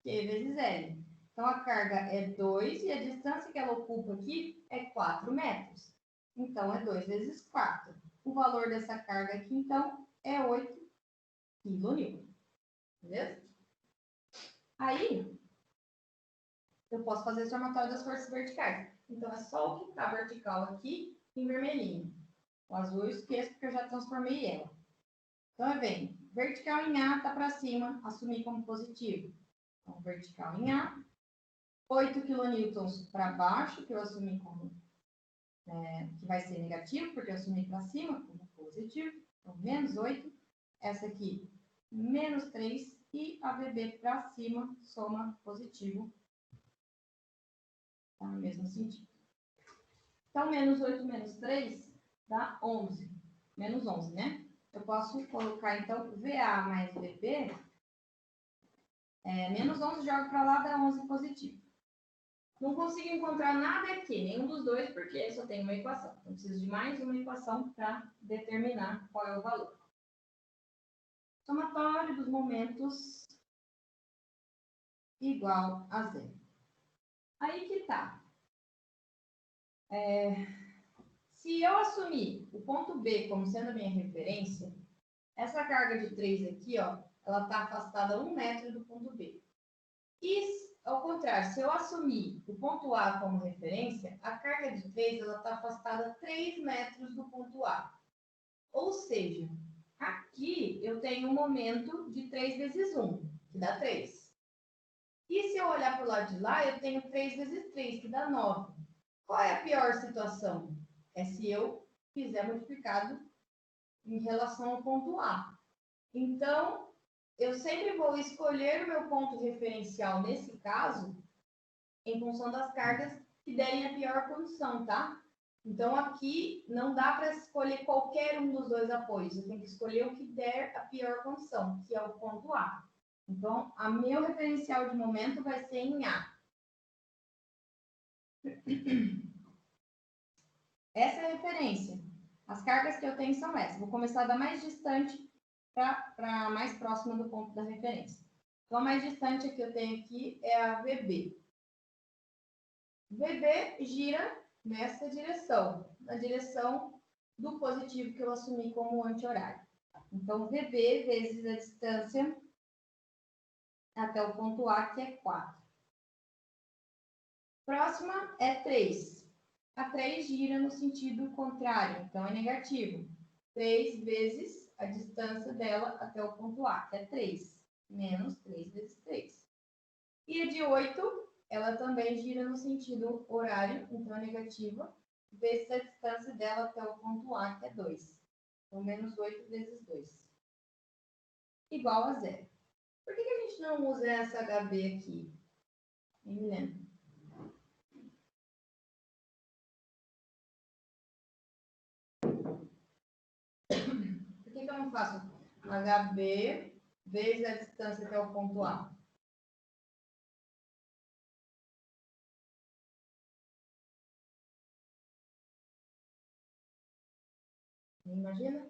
Q vezes L. Então, a carga é 2 e a distância que ela ocupa aqui é 4 metros. Então, é 2 vezes 4. O valor dessa carga aqui, então, é 8 kN. Beleza? Aí, eu posso fazer o somatório das forças verticais. Então, é só o que está vertical aqui em vermelhinho. O azul eu esqueço porque eu já transformei ela. Então, vem, vertical em A está para cima, assumir como positivo. Então, vertical em A. 8 kN para baixo, que eu assumi como que vai ser negativo, porque eu assumi para cima como positivo. Então, menos 8. Essa aqui, menos 3. E a VB para cima, soma positivo. Tá no mesmo sentido. Então, menos 8 menos 3 dá 11. Menos 11, né? Eu posso colocar, então, VA mais VB. Menos 11 jogo para lá, dá 11 positivo. Não consigo encontrar nada aqui, nenhum dos dois, porque só tem uma equação. Então, preciso de mais uma equação para determinar qual é o valor. Somatório dos momentos igual a zero. Aí que tá. Se eu assumir o ponto B como sendo a minha referência, essa carga de 3 aqui, ó, ela está afastada 1 metro do ponto B. E, ao contrário, se eu assumir o ponto A como referência, a carga de 3 está afastada 3 metros do ponto A. Ou seja, aqui eu tenho um momento de 3 vezes 1, que dá 3. E se eu olhar para o lado de lá, eu tenho 3 vezes 3, que dá 9. Qual é a pior situação? É se eu fizer multiplicado em relação ao ponto A. Então, eu sempre vou escolher o meu ponto referencial, nesse caso, em função das cargas que derem a pior condição, tá? Então, aqui não dá para escolher qualquer um dos dois apoios. Eu tenho que escolher o que der a pior condição, que é o ponto A. Então, o meu referencial de momento vai ser em A. Essa é a referência. As cargas que eu tenho são essas. Vou começar da mais distante para mais próxima do ponto da referência. Então, a mais distante que eu tenho aqui é a VB. VB gira nessa direção, na direção do positivo que eu assumi como anti-horário. Então, VB vezes a distância até o ponto A, que é 4. Próxima é 3. A 3 gira no sentido contrário, então é negativo. 3 vezes a distância dela até o ponto A, que é 3. Menos 3 vezes 3. E a de 8, ela também gira no sentido horário, então é negativa, vezes a distância dela até o ponto A, que é 2. Então, menos 8 vezes 2. Igual a zero. Por que a gente não usa essa HB aqui? Me lembra? Então, eu faço HB vezes a distância até o ponto A. Imagina?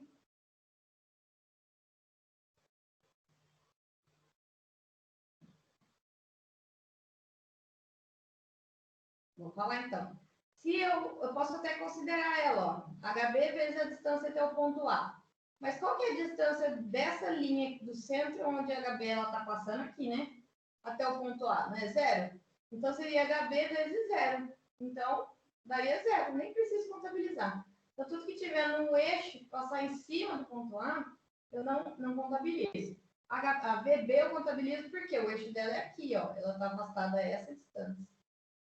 Vou falar então. Se eu posso até considerar ela, ó, HB vezes a distância até o ponto A. Mas qual que é a distância dessa linha do centro onde a HB está passando aqui, né? Até o ponto A, não é zero? Então, seria HB vezes zero. Então, daria zero, nem preciso contabilizar. Então, tudo que tiver no eixo, passar em cima do ponto A, eu não contabilizo. A VB eu contabilizo porque o eixo dela é aqui, ó. Ela está afastada a essa distância.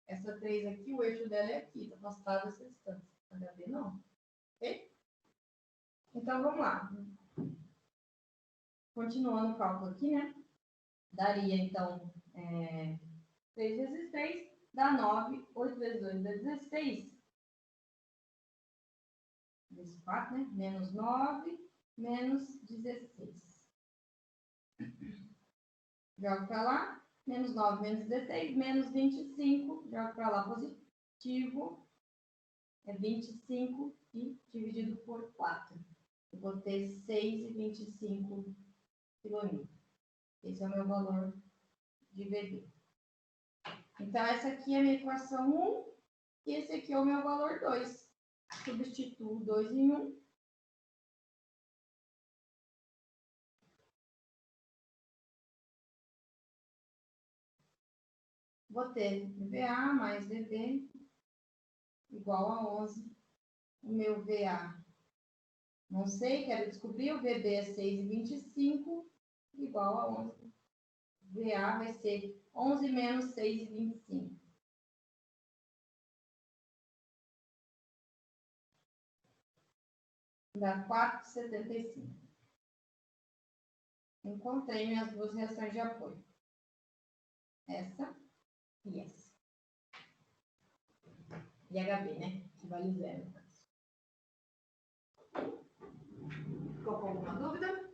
Essa 3 aqui, o eixo dela é aqui, está afastada essa distância. A HB não. Ok? Então, vamos lá. Continuando o cálculo aqui, né? Daria, então, 3 vezes 3 dá 9. 8 vezes 2 dá 16. Vezes 4, né? Menos 9, menos 16. Jogo para lá. Menos 9, menos 16, menos 25. Jogo para lá positivo. É 25 e dividido por 4. Eu vou ter 6,25 kN. Esse é o meu valor de VB. Então, essa aqui é a minha equação 1 e esse aqui é o meu valor 2. Substituo 2 em 1. Vou ter VA mais VB igual a 11. O meu VA, não sei, quero descobrir. O VB é 6,25 igual a 11. VA vai ser 11 menos 6,25. Dá 4,75. Encontrei minhas duas reações de apoio. Essa e essa. E HB, né? Que vale 0. Ficou com alguma dúvida?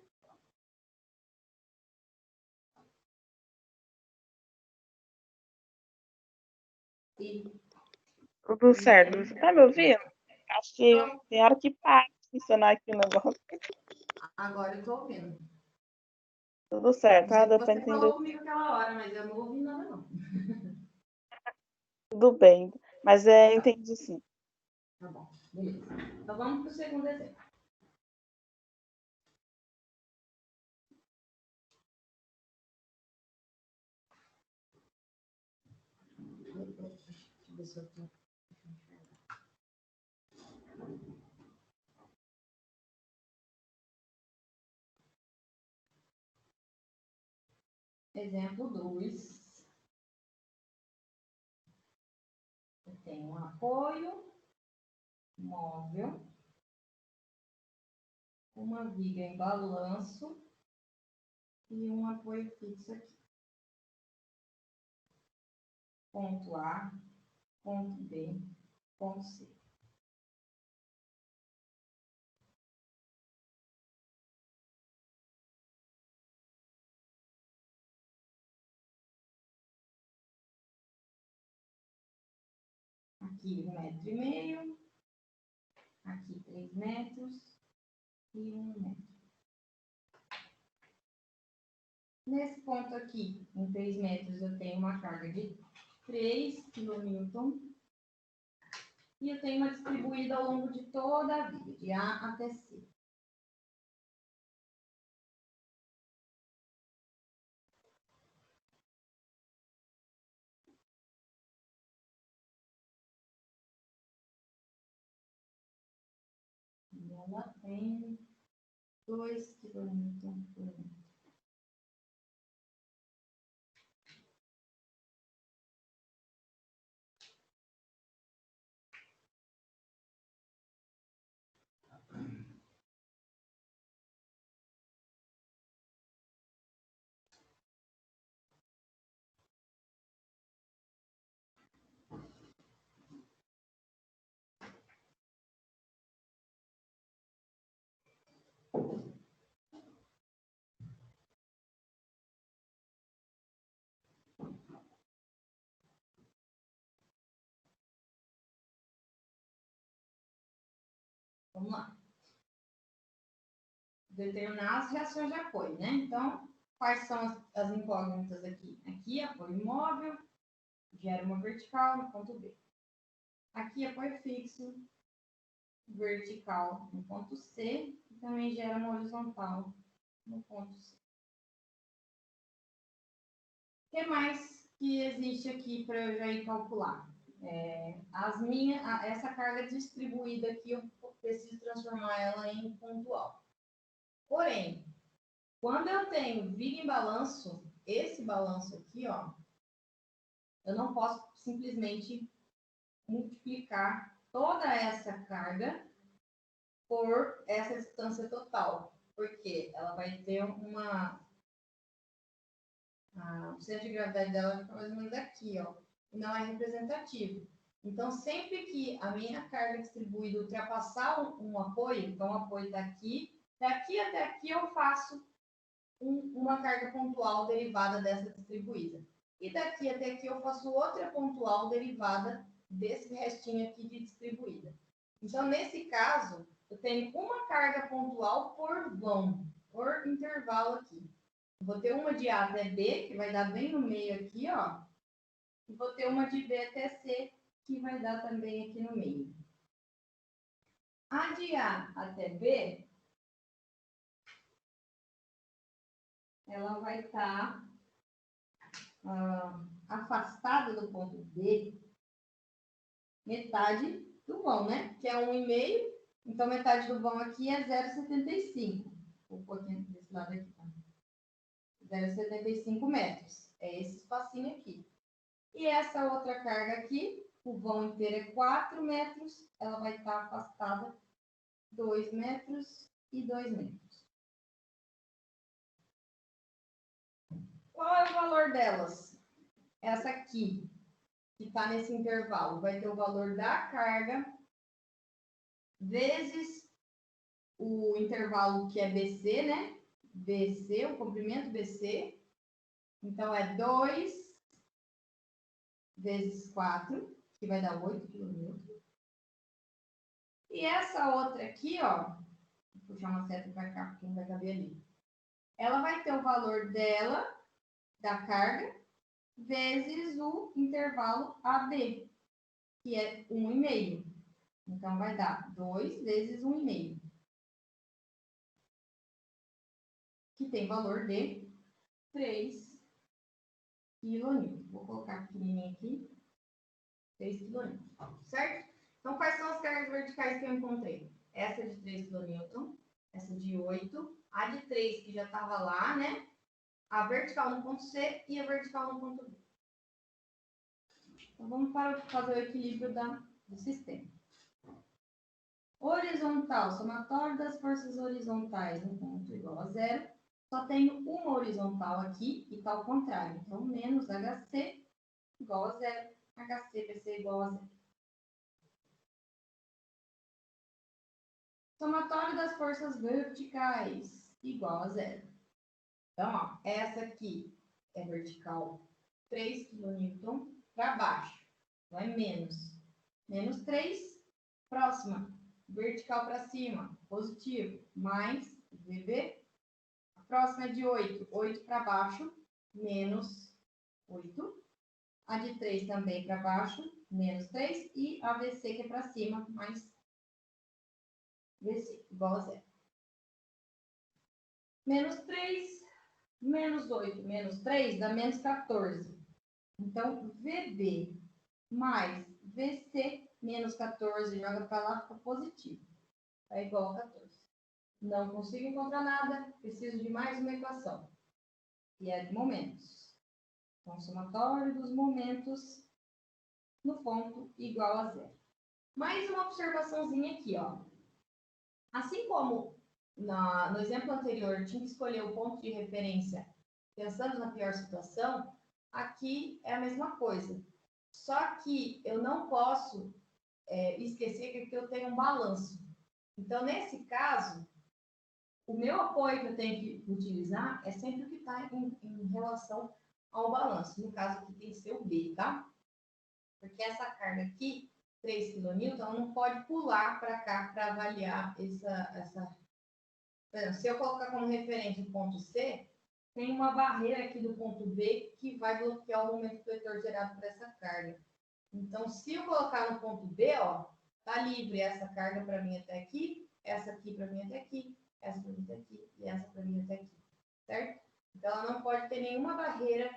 E Tudo certo. Você tá me ouvindo? Acho que tem hora que para de funcionar aqui o negócio. agora eu tô ouvindo. Tudo certo, tá? Deu pra Você entender falou comigo aquela hora, mas eu não ouvi nada, não. tudo bem. Mas entendi sim. Tá bom, beleza. Então vamos pro segundo exemplo. Deixa eu ver se eu tô... Exemplo 2. Eu tenho um apoio móvel, uma viga em balanço e um apoio fixo aqui. Ponto A, ponto B, ponto C. Aqui 1,5 m, aqui 3 metros e 1 metro. Nesse ponto aqui, em 3 metros, eu tenho uma carga de 3 kN e eu tenho uma distribuída ao longo de toda a viga, de A até C. E ela tem 2 kN por metro. Vamos lá. Determinar as reações de apoio, né? Então, quais são as incógnitas aqui? Aqui, apoio móvel, gera uma vertical no ponto B. Aqui, apoio fixo, vertical no ponto C, e também gera uma horizontal no ponto C. O que mais que existe aqui para eu já ir calcular? Essa carga distribuída aqui, eu preciso transformar ela em pontual. Porém, quando eu tenho viga em balanço, esse balanço aqui, ó, eu não posso simplesmente multiplicar toda essa carga por essa distância total, porque ela vai ter o centro de gravidade dela vai ficar mais ou menos aqui, ó, e não é representativo. Então, sempre que a minha carga distribuída ultrapassar um apoio, então o apoio está aqui, daqui até aqui eu faço uma carga pontual derivada dessa distribuída. E daqui até aqui eu faço outra pontual derivada desse restinho aqui de distribuída. Então, nesse caso, eu tenho uma carga pontual por vão, por intervalo aqui. Vou ter uma de A até B, que vai dar bem no meio aqui, ó. E vou ter uma de B até C, que vai dar também aqui no meio. A de A até B, ela vai estar afastada do ponto B, metade do vão, né? Que é 1,5. Então, metade do vão aqui é 0,75. Vou pôr aqui desse lado aqui, tá? 0,75 metros. É esse espacinho aqui. E essa outra carga aqui, o vão inteiro é 4 metros, ela vai estar afastada 2 metros e 2 metros. Qual é o valor delas? Essa aqui, que está nesse intervalo, vai ter o valor da carga vezes o intervalo que é BC, né? BC, o comprimento BC. Então, é 2 vezes 4, que vai dar 8 km. E essa outra aqui, ó, vou puxar uma seta para cá, porque não vai caber ali. Ela vai ter o valor dela, da carga, vezes o intervalo AB, que é 1,5. Então, vai dar 2 vezes 1,5. Que tem valor de 3 kN. Vou colocar pequenininho aqui. 3 kN. Certo? Então, quais são as cargas verticais que eu encontrei? Essa de 3 kN, essa de 8, a de 3 que já estava lá, né? A vertical no ponto C e a vertical no ponto B. Então, vamos fazer o equilíbrio do sistema. Horizontal, somatório das forças horizontais no ponto igual a 0. Só tenho uma horizontal aqui e está ao contrário. Então, menos HC igual a 0. HC vai ser igual a 0. Somatório das forças verticais igual a 0. Então, ó, essa aqui é vertical 3 kN para baixo. Então, é menos. Menos 3. Próxima. Vertical para cima. Positivo. Mais VB. A próxima é de 8. 8 para baixo. Menos 8. A de 3 também para baixo. Menos 3. E a VC que é para cima. Mais VC. Igual a 0. Menos 3. Menos 8. Menos 3 dá menos 14. Então, VB mais VC menos 14, joga para lá, fica positivo. É igual a 14. Não consigo encontrar nada, preciso de mais uma equação. E é de momentos. Então, somatório dos momentos no ponto igual a 0. Mais uma observaçãozinha aqui, ó. Assim como no exemplo anterior, tinha que escolher o ponto de referência pensando na pior situação, aqui é a mesma coisa. Só que eu não posso esquecer que aqui eu tenho um balanço. Então, nesse caso, o meu apoio que eu tenho que utilizar é sempre o que está em relação ao balanço. No caso aqui tem que ser o B, tá? Porque essa carga aqui 3 kN, ela não pode pular para cá para avaliar essa... Se eu colocar como referência o ponto C, tem uma barreira aqui do ponto B que vai bloquear o momento do vetor gerado por essa carga. Então, se eu colocar no ponto B, ó, tá livre essa carga para mim até aqui, essa aqui para mim até aqui, essa para mim até aqui e essa para mim até aqui, certo? Então, ela não pode ter nenhuma barreira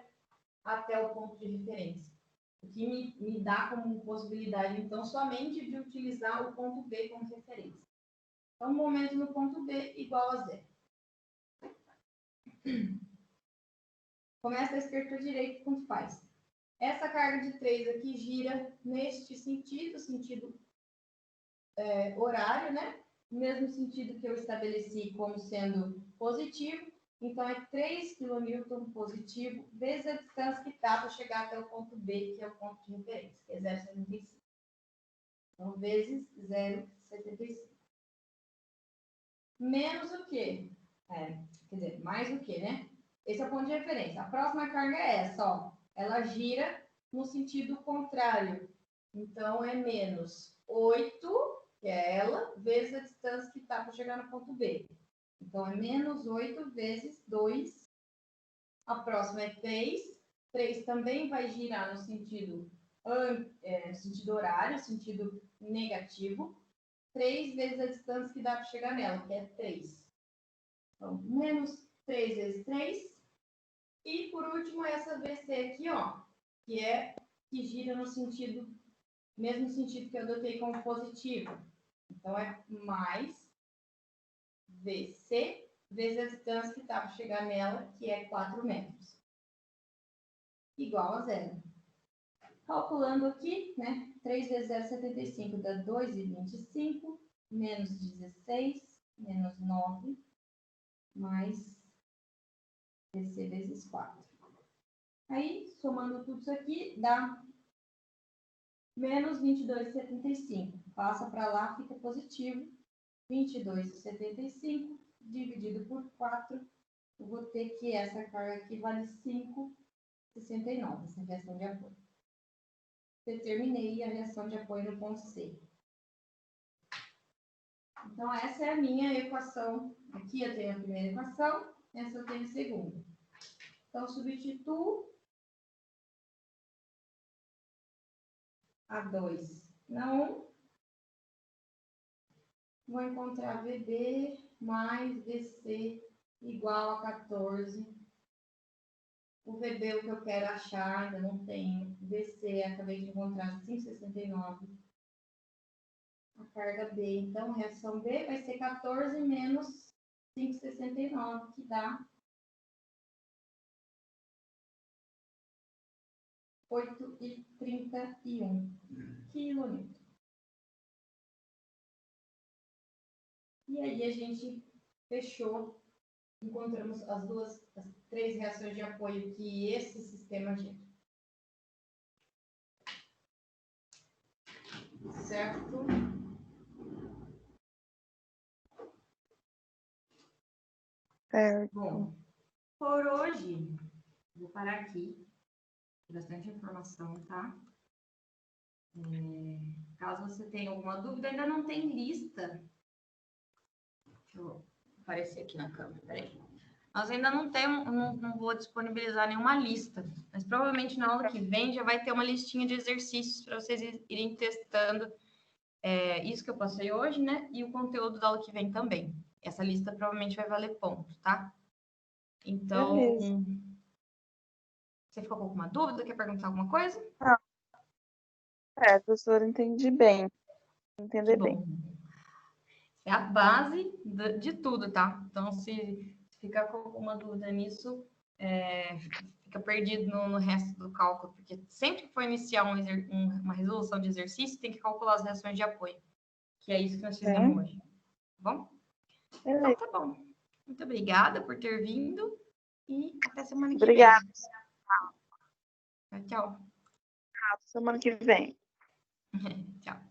até o ponto de referência. O que me dá como possibilidade, então, somente de utilizar o ponto B como referência. Então, o momento no ponto B igual a zero. Começa da esquerda para a direita, tanto faz. Essa carga de 3 aqui gira neste sentido, horário, né? No mesmo sentido que eu estabeleci como sendo positivo. Então, é 3 kN positivo vezes a distância que está para chegar até o ponto B, que é o ponto de referência, que é 0,75. Então, vezes 0,75. Menos o quê? Quer dizer, mais o quê, né? Esse é o ponto de referência. A próxima carga é essa, ó. Ela gira no sentido contrário. Então, é menos 8, que é ela, vezes a distância que está para chegar no ponto B. Então, é menos 8 vezes 2. A próxima é 3. 3 também vai girar no sentido horário, sentido negativo. 3 vezes a distância que dá para chegar nela, que é 3. Então, menos 3 vezes 3. E, por último, essa VC aqui, ó, que gira no sentido, mesmo sentido que eu adotei como positivo. Então, é mais VC vezes a distância que está para chegar nela, que é 4 metros. Igual a zero. Calculando aqui, né? 3 vezes 0,75 dá 2,25, menos 16, menos 9, mais VC vezes 4. Aí, somando tudo isso aqui, dá menos 22,75. Passa para lá, fica positivo. 22,75 dividido por 4. Eu vou ter que essa carga aqui vale 5,69, essa reação de apoio. Determinei a reação de apoio no ponto C. Então, essa é a minha equação. Aqui eu tenho a primeira equação, essa eu tenho a segunda. Então, substituo a 2 na 1. Vou encontrar VB mais VC igual a 14. O VB é o que eu quero achar, ainda não tenho. VC, acabei de encontrar 5,69. A carga B, então, reação B vai ser 14 menos 5,69, que dá 8,31 kN. E aí a gente fechou, encontramos as 3 reações de apoio que esse sistema gera. Certo? Certo. Bom, por hoje, vou parar aqui. Bastante informação, tá? Caso você tenha alguma dúvida, ainda não tem lista. Deixa eu aparecer aqui na câmera, peraí. Nós ainda não temos, não vou disponibilizar nenhuma lista, mas provavelmente na aula que vem já vai ter uma listinha de exercícios para vocês irem testando isso que eu passei hoje, né? E o conteúdo da aula que vem também. Essa lista provavelmente vai valer ponto, tá? Então, Beleza. você ficou com alguma dúvida? Quer perguntar alguma coisa? Não. Professora, entendi bem. Entender bem. Bom. É a base de tudo, tá? Então, se ficar com alguma dúvida nisso, fica perdido no resto do cálculo, porque sempre que for iniciar uma resolução de exercício, tem que calcular as reações de apoio, que é isso que nós fizemos hoje. Tá bom? Então, tá bom. Muito obrigada por ter vindo e até semana que vem. Obrigada. Tchau. Semana que vem. Tchau.